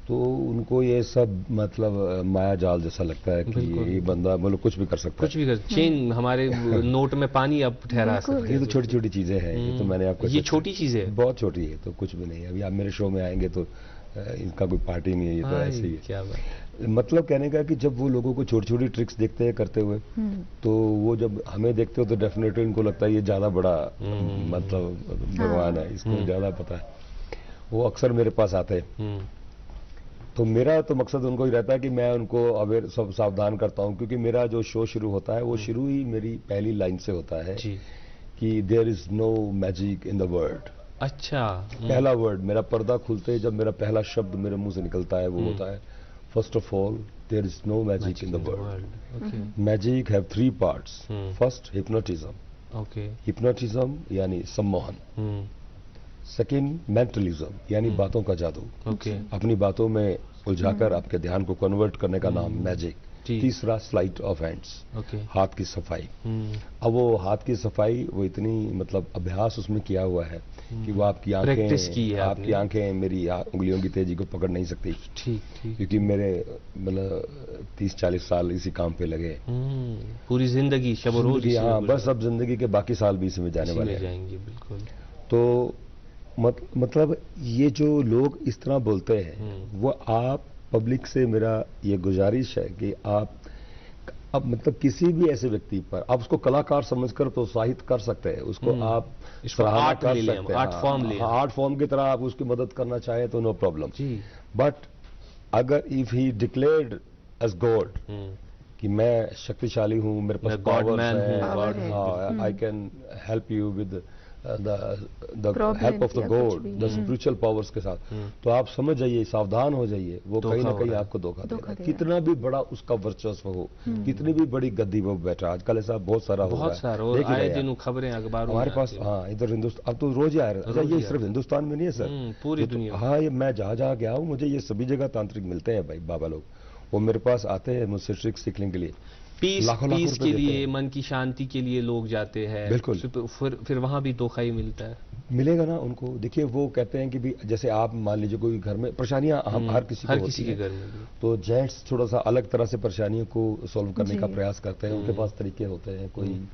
तो उनको ये सब मतलब माया जाल जैसा लगता है कि ये बंदा मतलब कुछ भी कर सकता है, कुछ भी कर, चेन हमारे नोट में पानी अब ठहरा सकते हैं। ये तो छोटी छोटी चीजें हैं, ये तो मैंने आपको, ये छोटी चीजें बहुत छोटी है, तो कुछ भी नहीं है। अभी आप मेरे शो में आएंगे तो इनका कोई पार्टी नहीं है, ये तो ऐसे ही है। क्या बात, मतलब कहने का कि जब वो लोगों को छोटी छोटी ट्रिक्स देखते हैं करते हुए, तो वो जब हमें देखते हो तो डेफिनेटली उनको लगता है ये ज्यादा बड़ा मतलब भगवान है, इसको ज्यादा पता है। वो अक्सर मेरे पास आते हैं, तो मेरा तो मकसद उनको ही रहता है कि मैं उनको अवेयर सब सावधान करता हूं, क्योंकि मेरा जो शो शुरू होता है वो शुरू ही मेरी पहली लाइन से होता है कि there is no magic in the world. अच्छा, पहला वर्ड, मेरा पर्दा खुलते ही जब मेरा पहला शब्द मेरे मुंह से निकलता है वो होता है, first of all there is no magic in the world. Magic have 3 parts, first hypnotism, hypnotism यानी सम्मोहन, सेकेंड मेंटलिज्म यानी बातों का जादू, अपनी बातों में उलझाकर आपके ध्यान को कन्वर्ट करने का नाम मैजिक, तीसरा स्लाइट ऑफ हैंड्स, हाथ की सफाई। अब वो हाथ की सफाई वो इतनी मतलब अभ्यास उसमें किया हुआ है कि वो आपकी आंखें मेरी उंगलियों की तेजी को पकड़ नहीं सकती, क्योंकि मेरे मतलब 30-40 साल इसी काम पे लगे, पूरी जिंदगी शब रोज। हाँ, बस अब जिंदगी के बाकी साल भी इसमें जाने वाले जाएंगे। बिल्कुल। तो मतलब ये जो लोग इस तरह बोलते हैं, वो आप पब्लिक से मेरा ये गुजारिश है कि आप अब मतलब किसी भी ऐसे व्यक्ति पर आप उसको कलाकार समझकर प्रोत्साहित कर सकते हैं, उसको आप आर्ट कर सकते हैं, आर्ट फॉर्म की तरह आप उसकी मदद करना चाहें तो नो प्रॉब्लम। बट अगर if he declared as god कि मैं शक्तिशाली हूं, मेरे पास पावर्स है, I can help you with the help of the god, the spiritual powers के साथ, तो आप समझ जाइए, सावधान हो जाइए, वो कहीं ना कहीं आपको धोखा देगा। कितना भी बड़ा उसका वर्चस्व हो, कितनी भी बड़ी गद्दी वो बैठा, आजकल ऐसा बहुत सारा हो रहा है, देखिए खबरें अखबार हमारे पास। हाँ, इधर हिंदुस्तान अब तो रोज ही आ रहा है, ये सिर्फ हिंदुस्तान में नहीं है सर, पूरी दुनिया। हाँ, ये मैं जहाँ जहाँ गया हूँ, मुझे ये सभी जगह तांत्रिक मिलते हैं भाई, बाबा लोग, वो मेरे पास आते हैं मुझसे ट्रिक सीखने के लिए। पीस के लिए, मन की शांति के लिए लोग जाते हैं, बिल्कुल, फिर वहां भी धोखा ही मिलता है। मिलेगा ना उनको। देखिए वो कहते हैं कि भी जैसे आप मान लीजिए कोई घर में परेशानियां हम हर किसी के घर में, तो जेंट्स थोड़ा सा अलग तरह से परेशानियों को सॉल्व करने का प्रयास करते हैं, उनके पास तरीके होते हैं। कोई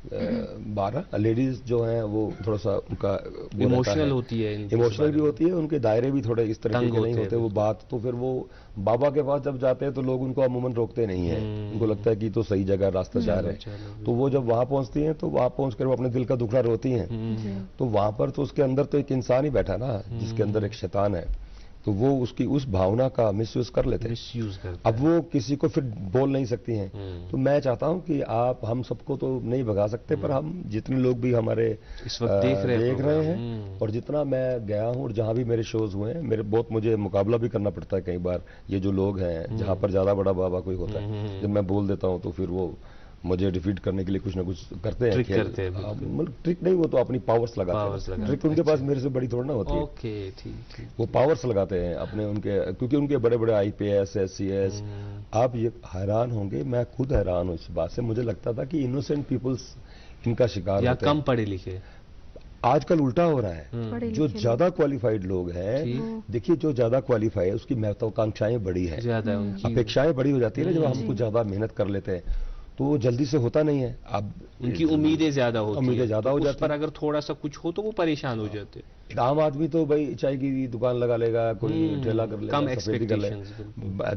12 लेडीज जो हैं वो थोड़ा सा उनका इमोशनल होती है, इमोशनल भी होती है, उनके दायरे भी थोड़े इस तरह के नहीं होते वो बात, तो फिर वो बाबा के पास जब जाते हैं तो लोग उनको अमूमन रोकते नहीं है, उनको लगता है कि तो सही जगह रास्ता जा रहे हैं। तो वो जब वहां पहुंचती हैं तो वहां पहुंचकर वो अपने दिल का दुखड़ा रोती हैं, तो वहां पर तो उसके अंदर तो एक इंसान ही बैठा ना, जिसके अंदर एक शैतान है, तो वो उसकी उस भावना का मिसयूज कर लेते हैं। अब वो किसी को फिर बोल नहीं सकती हैं। तो मैं चाहता हूं कि आप, हम सबको तो नहीं भगा सकते, पर हम जितने लोग भी हमारे इस वक्त देख रहे हैं, और जितना मैं गया हूं और जहां भी मेरे शोज हुए हैं, मेरे बहुत मुझे मुकाबला भी करना पड़ता है कई बार। ये जो लोग हैं जहां पर ज्यादा बड़ा बाबा कोई होता है, जब मैं बोल देता हूं तो फिर वो मुझे डिफीट करने के लिए कुछ ना कुछ करते हैं, मतलब ट्रिक नहीं, वो तो अपनी पावर्स लगाते हैं। ट्रिक उनके पास मेरे से बड़ी थोड़ी ना होती है। ओके, ठीक। वो पावर्स लगाते हैं अपने, उनके, क्योंकि उनके बड़े बड़े IPS SCS, आप ये हैरान होंगे, मैं खुद हैरान हूँ इस बात से। मुझे लगता था कि इनोसेंट पीपल्स इनका शिकार या कम पढ़े लिखे, आजकल उल्टा हो रहा है। जो ज्यादा क्वालिफाइड लोग हैं, देखिए जो ज्यादा क्वालिफाई है उसकी महत्वाकांक्षाएं बड़ी है, अपेक्षाएं बड़ी हो जाती है ना, जब हम कुछ ज्यादा मेहनत कर लेते हैं तो वो जल्दी से होता नहीं है। अब उनकी उम्मीदें ज्यादा होती हैं, उम्मीदें ज्यादा हो जाती हैं, पर अगर थोड़ा सा कुछ हो तो वो परेशान हो जाते हैं। आम आदमी तो भाई चाय की दुकान लगा लेगा, कोई ठेला कर लेगा, कम एक्सपेक्टेशंस।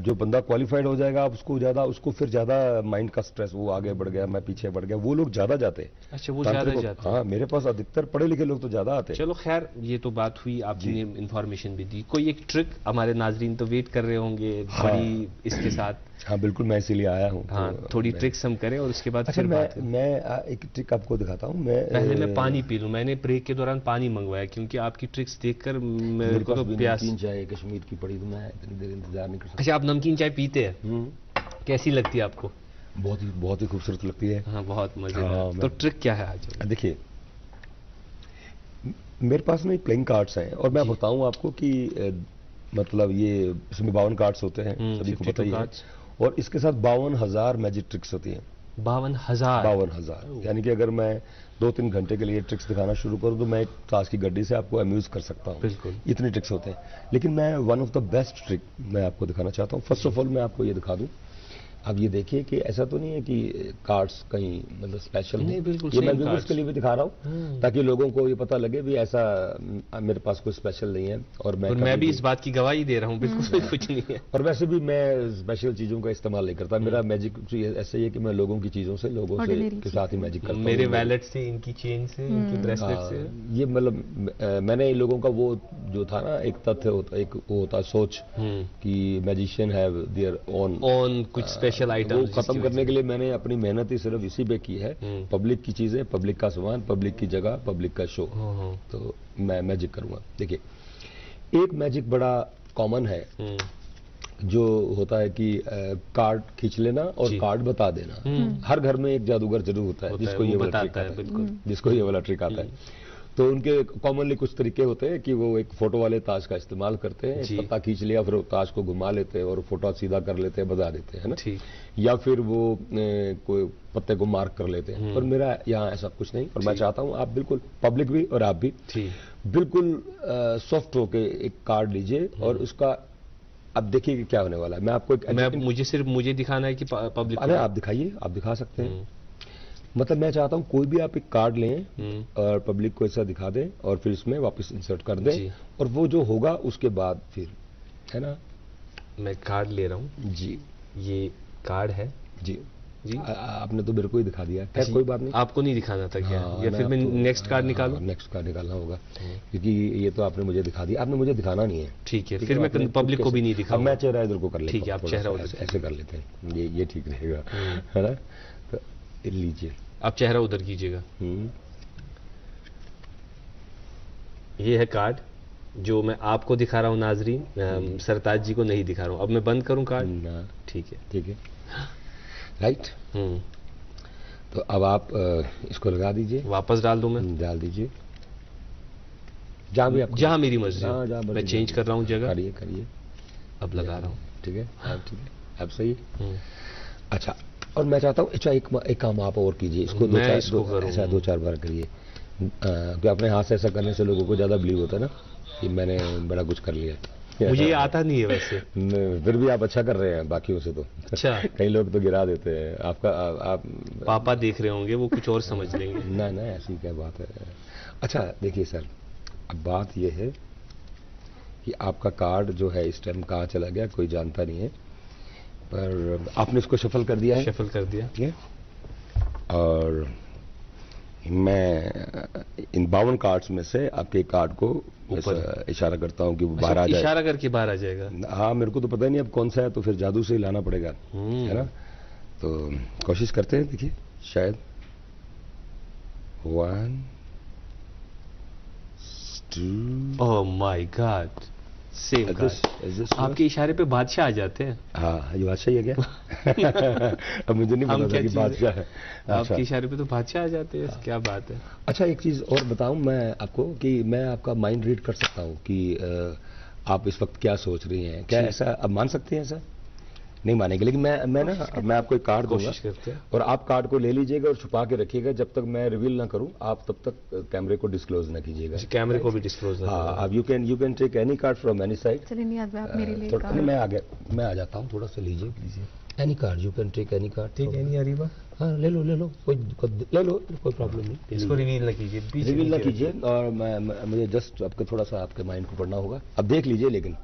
जो बंदा क्वालिफाइड हो जाएगा उसको फिर ज्यादा माइंड का स्ट्रेस, वो आगे बढ़ गया, मैं पीछे बढ़ गया, वो लोग ज्यादा जाते हैं। अच्छा, वो ज्यादा जाते हैं। हाँ, मेरे पास अधिकतर पढ़े लिखे लोग तो ज्यादा आते हैं। चलो खैर, ये तो बात हुई, आपने इन्फॉर्मेशन भी दी। कोई एक ट्रिक, हमारे नाजरीन तो वेट कर रहे होंगे बड़ी इसके साथ। हाँ बिल्कुल, मैं इसीलिए आया हूँ। हाँ, थोड़ी ट्रिक्स हम करें और उसके बाद फिर मैं एक ट्रिक आपको दिखाता हूँ। पहले मैं पानी पी लूँ, मैंने ब्रेक के दौरान पानी मंगवाया क्योंकि आपकी ट्रिक्स देखकर मेरे को तो प्यास। नमकीन चाय कश्मीर की पड़ी, तो मैं इतनी देर इंतजार नहीं कर सकता। अच्छा, आप नमकीन चाय पीते हैं, कैसी लगती है आपको? बहुत ही खूबसूरत लगती है। हाँ, बहुत मजेदार। तो ट्रिक क्या है आज? देखिए, मेरे पास ना प्लेइंग कार्ड्स हैं और मैं बताऊं आपको कि मतलब ये इसमें 52 कार्ड्स होते हैं, सभी को पता ही है, और इसके साथ 52,000 मैजिक ट्रिक्स होती हैं। 52,000 यानी कि अगर मैं 2-3 घंटे के लिए ट्रिक्स दिखाना शुरू करूं तो मैं एक ताश की गड्डी से आपको अम्यूज कर सकता हूं। बिल्कुल, इतने ट्रिक्स होते हैं। लेकिन मैं one of the best trick मैं आपको दिखाना चाहता हूं। फर्स्ट ऑफ ऑल मैं आपको ये दिखा दूं, अब ये देखिए कि ऐसा तो नहीं है कि कार्ड्स कहीं मतलब स्पेशल नहीं, बिल्कुल ये मैं बिल्कुल उसके लिए भी दिखा रहा हूँ ताकि लोगों को ये पता लगे भी ऐसा मेरे पास कोई स्पेशल नहीं है। और मैं भी इस बात की गवाही दे रहा हूँ, बिल्कुल कुछ नहीं है। और वैसे भी मैं स्पेशल चीजों का इस्तेमाल नहीं करता। मेरा मैजिक ऐसा ही है कि मैं लोगों की चीजों से, लोगों से के साथ ही मैजिक करता हूँ। मेरे वैलेट से, इनकी चेन से, इनकी ब्रेसलेट से, ये मतलब मैंने इन लोगों का वो जो था ना, एक तथ्य होता, एक वो होता सोच कि मैजिशियन हैव देयर ओन कुछ स्पेशल आइटम, खत्म करने के लिए मैंने अपनी मेहनत ही सिर्फ इसी पे की है। पब्लिक की चीजें, पब्लिक का सामान, पब्लिक की जगह, पब्लिक का शो। तो मैं मैजिक करूंगा। देखिए, एक मैजिक बड़ा कॉमन है जो होता है कि कार्ड खींच लेना और कार्ड बता देना। हर घर में एक जादूगर जरूर होता है जिसको ये वाला ट्रिक आता है, जिसको ये वाला ट्रिक आता है। तो उनके कॉमनली कुछ तरीके होते हैं कि वो एक फोटो वाले ताश का इस्तेमाल करते हैं, एक पत्ता खींच लिया, फिर ताश को घुमा लेते हैं और फोटो सीधा कर लेते हैं, बजा देते हैं ना, या फिर वो कोई पत्ते को मार्क कर लेते हैं। पर मेरा यहाँ ऐसा कुछ नहीं, और मैं चाहता हूँ आप बिल्कुल, पब्लिक भी और आप भी बिल्कुल सॉफ्ट होके एक कार्ड लीजिए और उसका अब देखिए कि क्या होने वाला है। मैं आपको मुझे सिर्फ मुझे दिखाना है कि पब्लिक? अरे आप दिखाइए, आप दिखा सकते हैं। मतलब मैं चाहता हूं कोई भी आप एक कार्ड लें और पब्लिक को ऐसा दिखा दें और फिर इसमें वापस इंसर्ट कर दें, और वो जो होगा उसके बाद फिर, है ना। मैं कार्ड ले रहा हूं जी, ये कार्ड है जी। आपने तो मेरे को ही दिखा दिया, क्या कोई बात नहीं। आपको नहीं दिखाना था क्या? या फिर मैं नेक्स्ट कार्ड निकालूं? नेक्स्ट कार्ड निकालना होगा क्योंकि ये तो आपने मुझे दिखा दिया, आपने मुझे दिखाना नहीं है। ठीक है, फिर मैं पब्लिक को भी नहीं दिखाऊंगा। मैं चेहरा इधर को कर लेता हूं। ठीक है, आप चेहरा उधर ऐसे कर लेते हैं, ये ठीक रहेगा, है ना। तो लीजिए, आप चेहरा उधर कीजिएगा। ये है कार्ड जो मैं आपको दिखा रहा हूँ नाजरीन, सरताज जी को नहीं दिखा रहा हूँ। अब मैं बंद करूँ कार्ड? ठीक है, ठीक है, राइट। तो अब आप इसको लगा दीजिए। वापस डाल दूं मैं? डाल दीजिए, जहाँ भी आप, जहाँ मेरी मर्जी हो। मैं चेंज कर रहा हूँ जगह। करिए। अब लगा रहा हूँ। ठीक है, ठीक है, अब सही। अच्छा, और मैं चाहता हूँ अच्छा एक काम आप और कीजिए, इसको दो चार बार करिए। कि अपने हाथ से ऐसा करने से लोगों को ज्यादा बिलीव होता है ना कि मैंने बड़ा कुछ कर लिया। मुझे ये आता नहीं है वैसे। फिर भी आप अच्छा कर रहे हैं बाकियों से तो। अच्छा। कई लोग तो गिरा देते हैं। आपका आप पापा देख रहे होंगे, वो कुछ और समझ लेंगे। ना ऐसी क्या बात है। अच्छा देखिए सर, अब बात ये है कि आपका कार्ड जो है इस टाइम कहाँ चला गया कोई जानता नहीं है, पर आपने इसको शफल कर दिया है। शफल कर दिया। ठीक है, और मैं इन 52 कार्ड्स में से आपके कार्ड को इशारा करता हूँ कि वो बाहर आ जाए। इशारा करके बाहर आ जाएगा? हाँ, मेरे को तो पता ही नहीं अब कौन सा है, तो फिर जादू से ही लाना पड़ेगा, है ना। तो कोशिश करते हैं, देखिए शायद 1 2। Oh my God, same card. आपके इशारे पे बादशाह आ जाते हैं। हाँ, ये बादशाह ही है क्या? अब मुझे नहीं पता कि बादशाह है। आपके इशारे पे तो बादशाह आ जाते हैं। क्या बात है। अच्छा, एक चीज और बताऊं मैं आपको कि मैं आपका माइंड रीड कर सकता हूं कि आप इस वक्त क्या सोच रही हैं। क्या ऐसा अब मान सकते हैं? ऐसा नहीं मानेंगे, लेकिन मैं आपको एक कार्ड दूंगा और आप कार्ड को ले लीजिएगा और छुपा के रखिएगा जब तक मैं रिवील ना करूं। आप तब तक कैमरे को डिस्क्लोज ना कीजिएगा। कैमरे को भी डिस्क्लोज ना। हाँ, अब you can take any card from any side. चलिए नियाज़ भाई, आप मेरे लिए कार्ड। मैं आ गया, मैं आ जाता हूँ, थोड़ा सा लीजिए। Any card, you can take any card. ठीक है, एनी अरीबा। हाँ, ले लो कोई ले लो, कोई प्रॉब्लम नहीं। इसको रिवील ना कीजिए, रिवील ना कीजिए। और मुझे जस्ट आपके थोड़ा सा आपके माइंड को पढ़ना होगा। अब देख लीजिए, लेकिन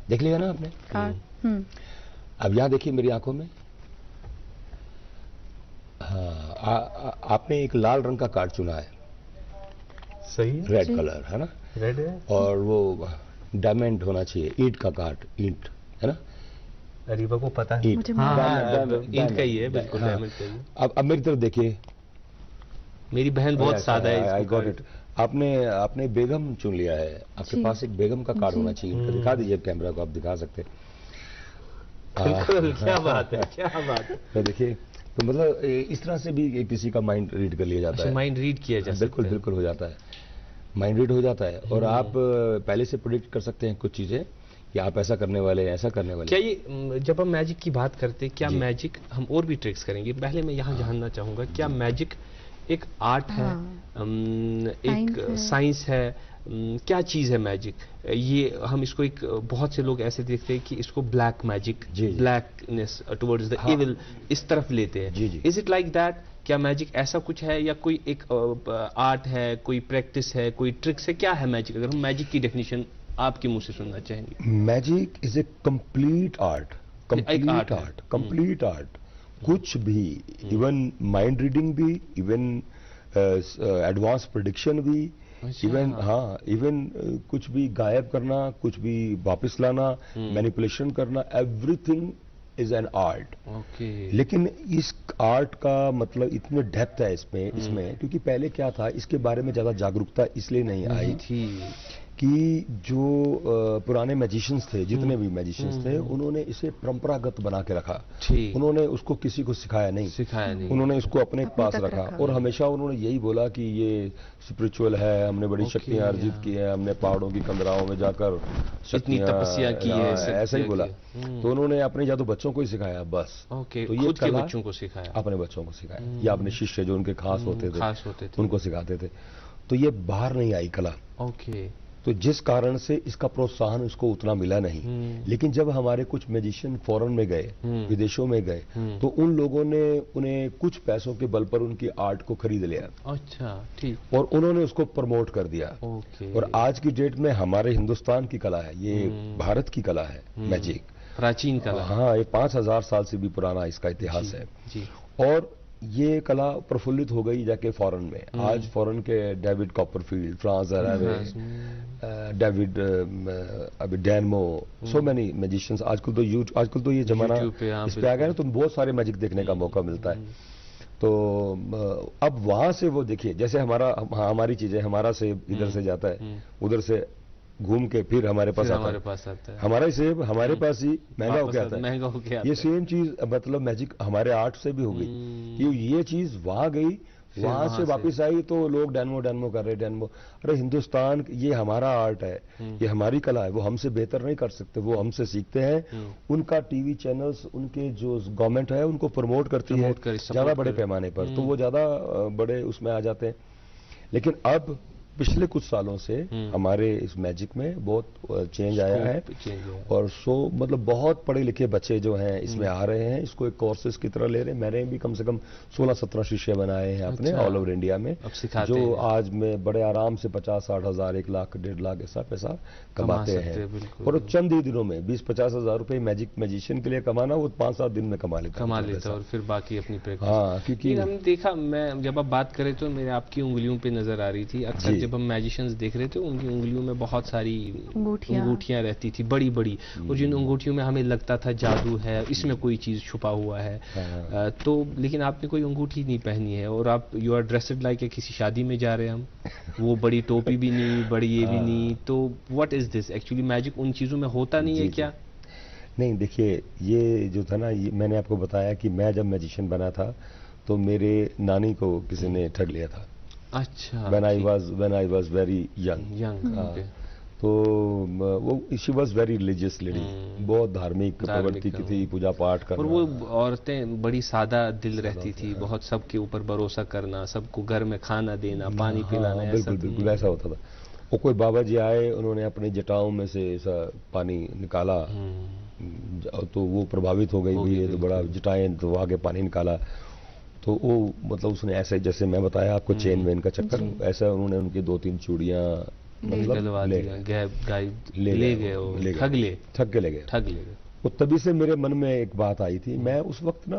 देख लिया ना आपने कार्ड? अब यहां देखिए मेरी आंखों में। हाँ, आपने एक लाल रंग का कार्ड चुना है। सही है, रेड कलर है ना। रेड है, और वो डायमंड होना चाहिए, ईंट का कार्ड, ईंट है ना। अरीबा को पता है। ईंट का ही है, बिल्कुल डायमंड का ही। अब मेरी तरफ देखिए, मेरी बहन बहुत सादा है। I got it. आपने बेगम चुन लिया है। आपके पास एक बेगम का कार्ड होना चाहिए। दिखा दीजिए कैमरा को, आप दिखा सकते हैं। क्या बात है, क्या बात है। तो देखिए, तो मतलब इस तरह से भी किसी का माइंड रीड कर लिया जाता है। माइंड रीड किया जा सकता है। बिल्कुल हो जाता है, माइंड रीड हो जाता है। और आप पहले से प्रेडिक्ट कर सकते हैं कुछ चीजें कि आप ऐसा करने वाले हैं, ऐसा करने वाले। क्या ये जब हम मैजिक की बात करते हैं, क्या मैजिक हम और भी ट्रिक्स करेंगे? पहले मैं यहाँ जानना चाहूंगा, क्या मैजिक एक आर्ट है, एक साइंस है, क्या चीज है मैजिक? ये हम इसको एक बहुत से लोग ऐसे देखते हैं कि इसको black magic, blackness towards the evil, इस तरफ लेते हैं। Is it like that? क्या मैजिक ऐसा कुछ है, या कोई एक आर्ट है, कोई प्रैक्टिस है, कोई ट्रिक्स है? क्या है मैजिक, अगर हम मैजिक की डेफिनेशन आपके मुंह से सुनना चाहेंगे? Magic is a complete art, complete art. कुछ भी, इवन माइंड रीडिंग भी, इवन एडवांस प्रेडिक्शन भी, इवन कुछ भी गायब करना, कुछ भी वापस लाना, मैनिपुलेशन करना, एवरीथिंग इज एन आर्ट। लेकिन इस आर्ट का मतलब इतने डेप्थ है इसमें क्योंकि पहले क्या था, इसके बारे में ज्यादा जागरूकता इसलिए नहीं आई थी कि जो पुराने मैजिशियंस थे, जितने भी मैजिशियंस थे, उन्होंने इसे परंपरागत बना के रखा। उन्होंने उसको किसी को सिखाया नहीं। उन्होंने इसको अपने पास रखा और हमेशा उन्होंने यही बोला कि ये स्पिरिचुअल है, हमने बड़ी शक्तियां अर्जित की है, हमने पहाड़ों की कंदराओं में जाकर तपस्या की है, ऐसा ही बोला। तो उन्होंने अपने जादू बच्चों को ही सिखाया बस। तो ये खुद के बच्चों को सिखाया, अपने बच्चों को सिखाया, या अपने शिष्य जो उनके खास होते थे उनको सिखाते थे। तो ये बाहर नहीं आई कला। तो जिस कारण से इसका प्रोत्साहन उसको उतना मिला नहीं। लेकिन जब हमारे कुछ मैजिशियन फॉरेन में गए, विदेशों में गए, तो उन लोगों ने उन्हें कुछ पैसों के बल पर उनकी आर्ट को खरीद लिया। अच्छा, ठीक। और उन्होंने उसको प्रमोट कर दिया। और आज की डेट में हमारे हिंदुस्तान की कला है, ये भारत की कला है मैजिक, प्राचीन कला। हाँ, ये 5000 साल से भी पुराना इसका इतिहास है। और ये कला प्रफुल्लित हो गई जाके फॉरेन में। आज फॉरेन के डेविड कॉपरफील्ड, फ्रांस अरावे, डेविड अभी डैनमो, सो मेनी मैजिशियंस। आजकल तो ये जमाना इस पे आ गया ना, तो बहुत सारे मैजिक देखने का मौका मिलता है। तो अब वहां से वो देखिए, जैसे हमारी चीजें, हमारा सेब इधर से जाता है, उधर से घूम के फिर हमारे पास आता है, हमारा सेब हमारे पास ही महंगा होके आता है। ये सेम चीज मतलब मैजिक हमारे आर्ट से भी हो गई कि ये चीज वहां गई, वहां से वापस आई तो लोग डेनमो कर रहे, डेनमो। अरे हिंदुस्तान, ये हमारा आर्ट है, ये हमारी कला है, वो हमसे बेहतर नहीं कर सकते, वो हमसे सीखते हैं। उनका टीवी चैनल्स, उनके जो गवर्नमेंट है उनको प्रमोट करती है ज्यादा बड़े पैमाने पर, तो वो ज्यादा बड़े उसमें आ जाते हैं। लेकिन अब पिछले कुछ सालों से हमारे इस मैजिक में बहुत चेंज आया है, और मतलब बहुत पढ़े लिखे बच्चे जो हैं इसमें आ रहे हैं, इसको एक कोर्सेज की तरह ले रहे हैं। मैंने भी कम से कम 16-17 शिष्य बनाए हैं अपने ऑल ओवर इंडिया में, जो आज में बड़े आराम से 50-60 हज़ार, 1 लाख, 1.5 लाख ऐसा पैसा कमाते हैं। और चंद ही दिनों में 20-50 हज़ार रुपए मैजिशियन के लिए कमाना, वो 5-7 दिन में कमा लेता और फिर बाकी अपनी प्रैक्टिस। हाँ, क्योंकि हमने देखा, मैं जब आप बात करें तो मेरे आपकी उंगलियों पे नजर आ रही थी। अक्सर जब हम मैजिशियंस देख रहे थे, उनकी उंगलियों में बहुत सारी अंगूठियां रहती थी, बड़ी बड़ी, और जिन अंगूठियों में हमें लगता था जादू है, इसमें कोई चीज छुपा हुआ है। तो लेकिन आपने कोई अंगूठी नहीं पहनी है, और आप यू आर ड्रेस्ड लाइक किसी शादी में जा रहे हैं हम, वो बड़ी टोपी भी नहीं, बड़ी ये भी नहीं। तो what is this actually? Magic उन चीजों में होता नहीं है क्या? नहीं, देखिए, ये जो था ना, ये मैंने आपको बताया कि मैं जब मैजिशियन बना था तो मेरे नानी को किसी ने ठग लिया था। अच्छा। when I was very young. Okay. तो वो she was very religious lady, बहुत धार्मिक प्रवृत्ति की थी, पूजा पाठ करना। और वो औरतें बड़ी सादा दिल रहती थी, बहुत सबके ऊपर भरोसा करना, सबको घर में खाना देना, पानी पिलाना। बिल्कुल बिल्कुल ऐसा होता था। वो कोई बाबा जी आए, उन्होंने अपने जटाओं में से ऐसा पानी निकाला, तो वो प्रभावित हो गई भी, ये तो बड़ा जटाएं तो आगे पानी निकाला, तो वो मतलब उसने ऐसे, जैसे मैं बताया आपको चेन वेन का चक्कर, ऐसा उन्होंने उनकी 2-3 चूड़ियां मतलब ले गए, ठग के ले गए। वो तभी से मेरे मन में एक बात आई थी। मैं उस वक्त ना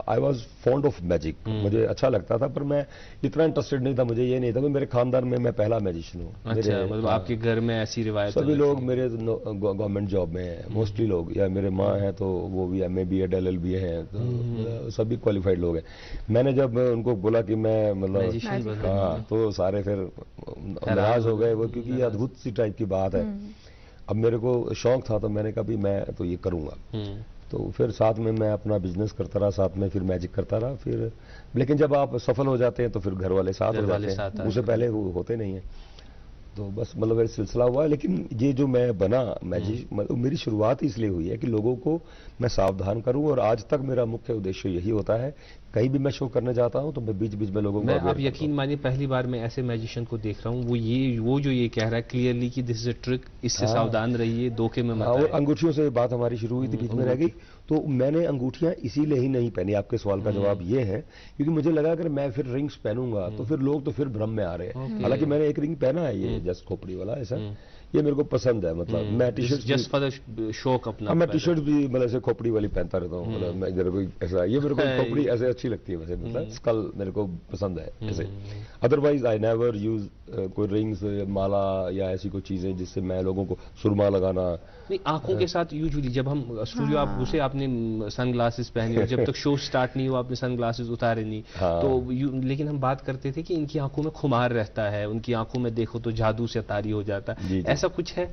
I was fond of magic, मुझे अच्छा लगता था, पर मैं इतना इंटरेस्टेड नहीं था। मुझे ये नहीं था कि मेरे खानदान में मैं पहला मैजिशियन हूँ। अच्छा, मतलब आपके घर में ऐसी रिवायत? सभी लोग मेरे गवर्नमेंट जॉब में हैं, मोस्टली लोग, या मेरे माँ हैं तो वो भी MA BEd LLB हैं, तो सभी क्वालिफाइड लोग हैं। मैंने जब उनको बोला कि मैं मतलब हाँ, तो सारे फिर नाराज हो गए वो, क्योंकि ये अद्भुत सी टाइप की बात है। अब मेरे को शौक था, तो मैंने कहा भी मैं तो ये करूंगा। तो फिर साथ में मैं अपना बिजनेस करता रहा, साथ में फिर मैजिक करता रहा। फिर लेकिन जब आप सफल हो जाते हैं तो फिर घर वाले साथ हो जाते हैं, उससे पहले वो होते नहीं है। तो बस मतलब एक सिलसिला हुआ है। लेकिन ये जो मैं बना मैजिक, मतलब मेरी शुरुआत इसलिए हुई है कि लोगों को मैं सावधान करूं, और आज तक मेरा मुख्य उद्देश्य यही होता है। कहीं भी मैं शो करने जाता हूं तो मैं बीच बीच में लोगों को, आप यकीन मानिए पहली बार मैं ऐसे मैजिशियन को देख रहा हूं, वो जो ये कह रहा है क्लियरली कि दिस इज अ ट्रिक, इससे सावधान रहिए, धोखे में मत आइए। और अंगूठियों से बात हमारी शुरू हुई थी, बीच में रह गई। तो मैंने अंगूठियां इसीलिए ही नहीं पहनी। आपके सवाल का जवाब ये है क्योंकि मुझे लगा अगर मैं फिर रिंग्स पहनूंगा तो फिर लोग तो फिर भ्रम में आ रहे हैं। हालांकि मैंने एक रिंग पहना है, ये जस्ट खोपड़ी वाला, ऐसा ये मेरे को पसंद है। मतलब मैं टी-शर्ट जस्ट फॉर द शौक अपना, मैं टी-शर्ट भी मतलब ऐसे खोपड़ी वाली पहनता रहता हूँ। मतलब मैं इधर कोई ऐसा, ये मेरे को खोपड़ी ऐसे अच्छी लगती है वैसे, मतलब स्कल मेरे को पसंद है ऐसे। अदरवाइज आई नेवर यूज कोई रिंग्स, माला या ऐसी कोई चीजें जिससे मैं लोगों को सुरमा लगाना। नहीं, आंखों के साथ यूजुअली जब हम स्टूडियो आप घुसे, आपने सनग्लासेस पहने, जब तक शो स्टार्ट नहीं हुआ आपने सनग्लासेस उतारे नहीं। तो लेकिन हम बात करते थे कि इनकी आंखों में खुमार रहता है, उनकी आंखों में देखो तो जादू से तारी हो जाता है, ऐसा कुछ है?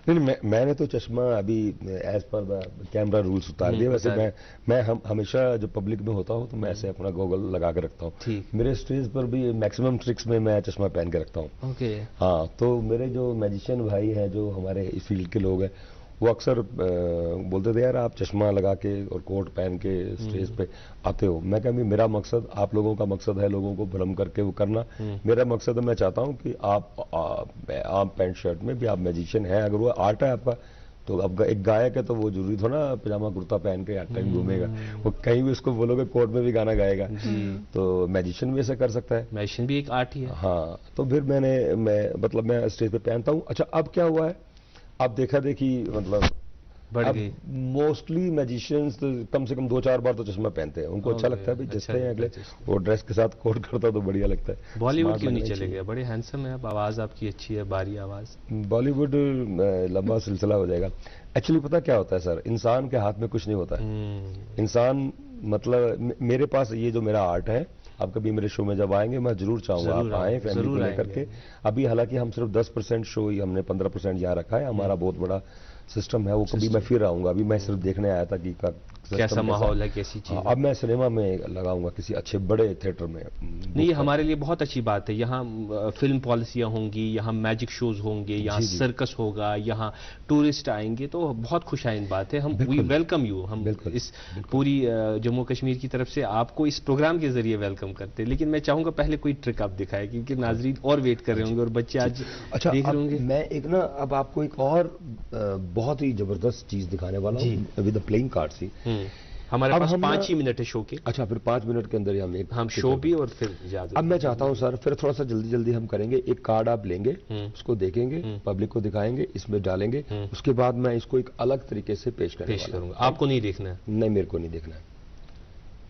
नहीं, मैंने तो चश्मा अभी एज पर कैमरा रूल्स उतार दिए। वैसे मैं हमेशा जब पब्लिक में होता हूँ तो मैं ऐसे अपना गॉगल लगा के रखता हूँ। मेरे स्टेज पर भी मैक्सिमम ट्रिक्स में मैं चश्मा पहन के रखता हूँ। हाँ, तो मेरे जो मैजिशियन भाई हैं, जो हमारे इस फील्ड के लोग हैं, वो अक्सर बोलते थे यार आप चश्मा लगा के और कोट पहन के स्टेज पे आते हो। मैं कहूँ मेरा मकसद, आप लोगों का मकसद है लोगों को भ्रम करके वो करना, मेरा मकसद है मैं चाहता हूँ कि आप पैंट शर्ट में भी आप मैजिशियन हैं, अगर वो आर्ट है आपका, तो अब एक गायक है तो वो जरूरी थोड़ा पजामा कुर्ता पहन के हर टाइम घूमेगा, वो कहीं भी उसको बोलोगे कोर्ट में भी गाना गाएगा। तो मैजिशियन भी ऐसा कर सकता है, मैजिशियन भी एक आर्ट ही है। हाँ, तो फिर मैं स्टेज पे पहनता हूँ। अच्छा, अब क्या हुआ है, अब देखा देखी मतलब बढ़ गई। मोस्टली मैजिशियंस तो कम से कम 2-4 बार तो चश्मा पहनते हैं, उनको अच्छा लगता है भाई, जैसे हैं अगले वो ड्रेस के साथ कोट करता तो बढ़िया लगता है। बॉलीवुड क्यों नहीं चले गए? बड़े हैंडसम है आप, आवाज आपकी अच्छी है, बारी आवाज। बॉलीवुड लंबा सिलसिला हो जाएगा। एक्चुअली पता क्या होता है सर, इंसान के हाथ में कुछ नहीं होता है। इंसान मतलब मेरे पास ये जो मेरा आर्ट है, आप कभी मेरे शो में जब आएंगे मैं जरूर चाहूंगा आप आएं फैमिली को लेकर के। अभी हालांकि हम सिर्फ 10% शो ही, हमने 15% यहाँ रखा है। हमारा बहुत बड़ा सिस्टम है, वो कभी मैं फिर आऊंगा। अभी मैं सिर्फ देखने आया था कि कैसा माहौल है, कैसी चीज। अब मैं सिनेमा में लगाऊंगा किसी अच्छे बड़े थिएटर में। नहीं, हमारे लिए बहुत अच्छी बात है। यहाँ फिल्म पॉलिसियां होंगी, यहाँ मैजिक शोज होंगे, यहाँ सर्कस होगा, यहाँ टूरिस्ट आएंगे, तो बहुत खुशाइन बात है। हम वी वेलकम यू। हम इस पूरी जम्मू कश्मीर की तरफ से आपको इस प्रोग्राम के जरिए वेलकम करते हैं। लेकिन मैं चाहूंगा पहले कोई ट्रिक आप दिखाएं, क्योंकि नाजरीन और वेट कर रहे होंगे और बच्चे आज देख रहे होंगे। मैं एक ना अब आपको एक और बहुत ही जबरदस्त चीज दिखाने वाला हूँ विद प्लेइंग कार्ड्स ही। हमारे पास 5 ही मिनट है शो के। अच्छा, फिर 5 मिनट के अंदर हम शो भी और फिर ज्यादा। अब मैं चाहता हूं सर, फिर थोड़ा सा जल्दी जल्दी हम करेंगे। एक कार्ड आप लेंगे, उसको देखेंगे, पब्लिक को दिखाएंगे, इसमें डालेंगे, उसके बाद मैं इसको एक अलग तरीके से पेश करूंगा। आपको नहीं देखना है? नहीं, मेरे को नहीं देखना है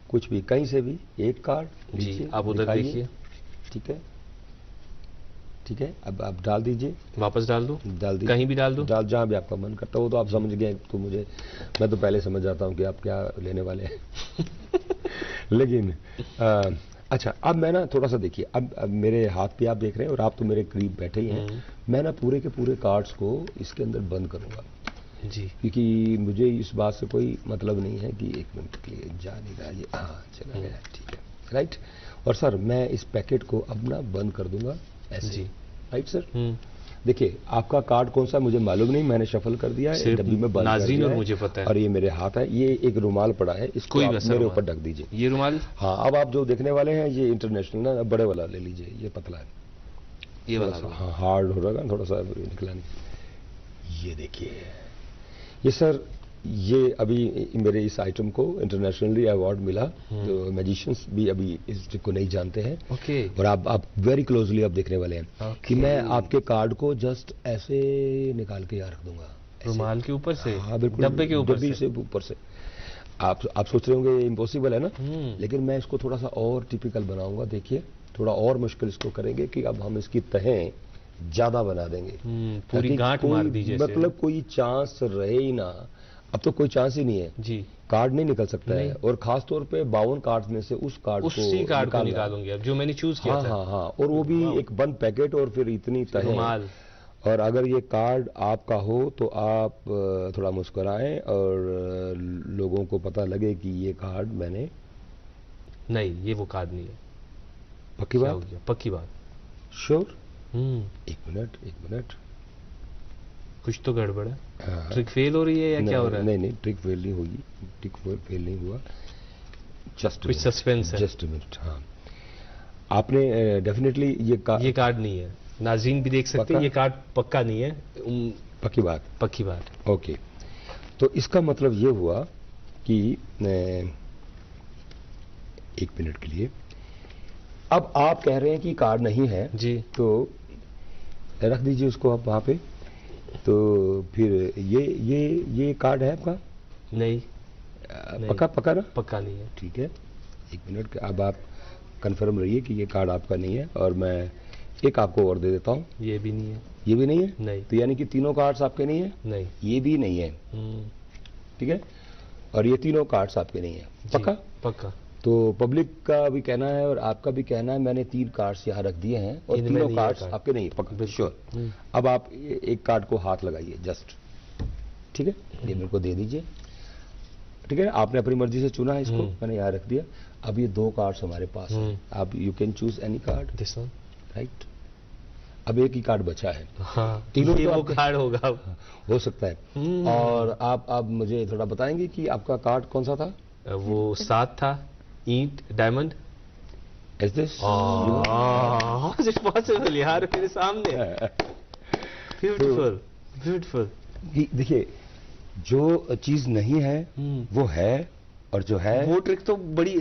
कुछ भी, कहीं से भी एक कार्ड जी आप उधर देखिए। ठीक है, ठीक है। अब आप डाल दीजिए। वापस डाल दो? डाल दीजिए, कहीं भी डाल दो, जहां भी आपका मन करता हो। तो आप समझ गए तो मैं तो पहले समझ जाता हूं कि आप क्या लेने वाले हैं। लेकिन अच्छा, अब मैं ना थोड़ा सा देखिए, अब मेरे हाथ पे आप देख रहे हैं और आप तो मेरे करीब बैठे ही हैं। मैं ना पूरे के पूरे कार्ड्स को इसके अंदर बंद करूंगा जी, क्योंकि मुझे इस बात से कोई मतलब नहीं है कि 1 मिनट के लिए जा नहीं रहा ये। हाँ, चला गया, ठीक है, राइट। और सर मैं इस पैकेट को अब ना बंद कर दूंगा ऐसे, राइट सर। देखिए, आपका कार्ड कौन सा मुझे मालूम नहीं, मैंने शफल कर दिया है, डब्बी में बंद कर दिया है, मुझे पता है। और ये मेरे हाथ है, ये एक रुमाल पड़ा है, इसको आप मेरे ऊपर ढक दीजिए। ये रुमाल? हाँ, अब आप जो देखने वाले हैं ये इंटरनेशनल ना, बड़े वाला ले लीजिए, ये पतला है, ये वाला। हाँ, हार्ड हो रहा है थोड़ा सा, निकला नहीं। ये देखिए, ये सर, ये अभी मेरे इस आइटम को इंटरनेशनली अवार्ड मिला, तो मैजिशियंस भी अभी इस ट्रिक को नहीं जानते हैं। और आप वेरी क्लोजली आप देखने वाले हैं कि मैं आपके कार्ड को जस्ट ऐसे निकाल के यहाँ रख दूंगा, रुमाल के ऊपर से। हाँ बिल्कुल, डब्बे के ऊपर से ऊपर से। आप सोच रहे होंगे इम्पॉसिबल है ना, लेकिन मैं इसको थोड़ा सा और टिपिकल बनाऊंगा। देखिए, थोड़ा और मुश्किल इसको करेंगे कि अब हम इसकी तहें ज्यादा बना देंगे, पूरी गांठ मार दीजिए, मतलब कोई चांस रहे ही ना। अब तो कोई चांस ही नहीं है जी, कार्ड नहीं निकल सकता है। और खास तौर पे 52 कार्ड में से उस कार्ड को निकालूंगे अब, जो मैंने चूज किया था। हाँ, और वो भी एक बंद पैकेट और फिर इतनी तहें। और अगर ये कार्ड आपका हो तो आप थोड़ा मुस्कुराएं और लोगों को पता लगे कि ये कार्ड मैंने। नहीं, ये वो कार्ड नहीं है। पक्की बात? पक्की बात, श्योर? एक मिनट, कुछ तो गड़बड़ है। ट्रिक फेल हो रही है या क्या हो रहा है? नहीं, ट्रिक फेल नहीं होगी, ट्रिक फेल नहीं हुआ, जस्ट कुछ सस्पेंस है। Just minute. हाँ, आपने डेफिनेटली ये कार्ड नहीं है, नाज़रीन भी देख सकते हैं, ये कार्ड पक्का नहीं है। पक्की बात? पक्की बात। ओके, तो इसका मतलब ये हुआ कि 1 मिनट के लिए, अब आप कह रहे हैं कि कार्ड नहीं है जी, तो रख दीजिए उसको आप वहां पे। तो फिर ये कार्ड है आपका? नहीं, पक्का ना? पक्का नहीं है। ठीक है, 1 मिनट, अब आप कंफर्म रहिए कि ये कार्ड आपका नहीं है, और मैं एक आपको और दे देता हूँ। ये भी नहीं है? ये भी नहीं है? नहीं। तो यानी कि तीनों कार्ड्स आपके नहीं है? नहीं। ये भी नहीं है, ठीक है, और ये तीनों कार्ड्स आपके नहीं है। पक्का? पक्का। तो पब्लिक का भी कहना है और आपका भी कहना है, मैंने 3 कार्ड्स यहाँ रख दिए हैं और तीनों कार्ड्स आपके नहीं। पक्का? श्योर। अब आप एक कार्ड को हाथ लगाइए जस्ट, ठीक है, ये मेरे को दे दीजिए। ठीक है, आपने अपनी मर्जी से चुना है इसको, मैंने यहाँ रख दिया। अब ये 2 कार्ड्स हमारे पास हैं, आप you can choose any card, this one, right. अब एक ही कार्ड बचा है। हाँ, तीनों ये वो कार्ड होगा, हो सकता है। और आप मुझे थोड़ा बताएंगे कि आपका कार्ड कौन सा था? वो 7 था, ईंट, diamond. Is this? How is it possible यार, मेरे सामने। Beautiful, beautiful. देखिए, जो चीज नहीं है वो है, और जो है वो ट्रिक तो बड़ी,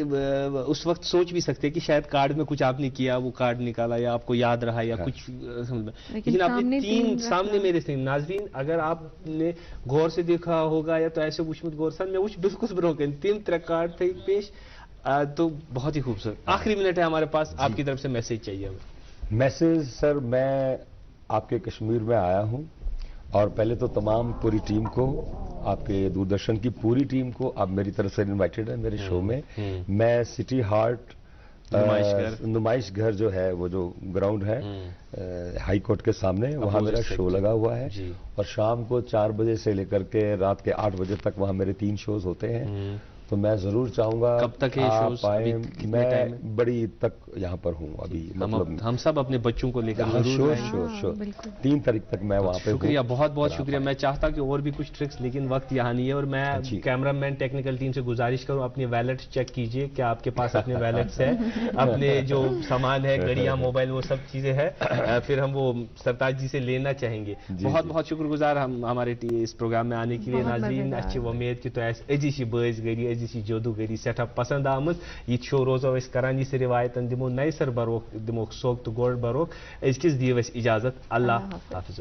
उस वक्त सोच भी सकते हैं कि शायद कार्ड में कुछ आपने किया, वो कार्ड निकाला या आपको याद रहा या कुछ समझ। लेकिन आपने 3 सामने मेरे से। नाज़रीन, अगर आपने गौर से देखा होगा या तो ऐसे उशमत गौर सन में उस बिल्कुल ब्रोकन 3 तरह कार्ड थे पेश, तो बहुत ही खूबसूरत। आखिरी मिनट है हमारे पास, आपकी तरफ से मैसेज चाहिए हमें। मैसेज सर, मैं आपके कश्मीर में आया हूं और पहले तो तमाम पूरी टीम को, आपके दूरदर्शन की पूरी टीम को, आप मेरी तरफ से इनवाइटेड है मेरे शो में। मैं सिटी हार्ट नुमाइश घर जो है, वो जो ग्राउंड है हाई कोर्ट के सामने, वहाँ मेरा शो लगा हुआ है। और शाम को 4 बजे से लेकर के रात के 8 बजे तक वहाँ मेरे 3 शोज होते हैं। तो मैं जरूर चाहूंगा कब तक है शोज? मैं बड़ी ईद तक यहाँ पर हूँ अभी। मतलब हम सब अपने बच्चों को लेकर श्योर 3 तारीख तक मैं वहाँ पे। शुक्रिया, बहुत बहुत शुक्रिया। मैं चाहता कि और भी कुछ ट्रिक्स, लेकिन वक्त यहाँ नहीं है। और मैं कैमरामैन टेक्निकल टीम से गुजारिश करूँ, अपने वैलेट्स चेक कीजिए क्या आपके पास अपने वैलेट्स है, अपने जो सामान है, घड़ियाँ, मोबाइल, वो सब चीजें हैं, फिर हम वो सरताज जी से लेना चाहेंगे। बहुत बहुत शुक्रगुजार हम हमारे इस प्रोग्राम में आने के लिए। नाज़रीन, अच्छी उम्मीद कि तो अजी बज गरी, अजी जोदूगरी सठा पसंद आमज। ये शो रोजो करान, इस रिवायतन दिमो नई सर बरोख, दिमो सोक तो गोल्ड बरोख। अजकिस दीव इजाजत। अल्लाह हाफिज़।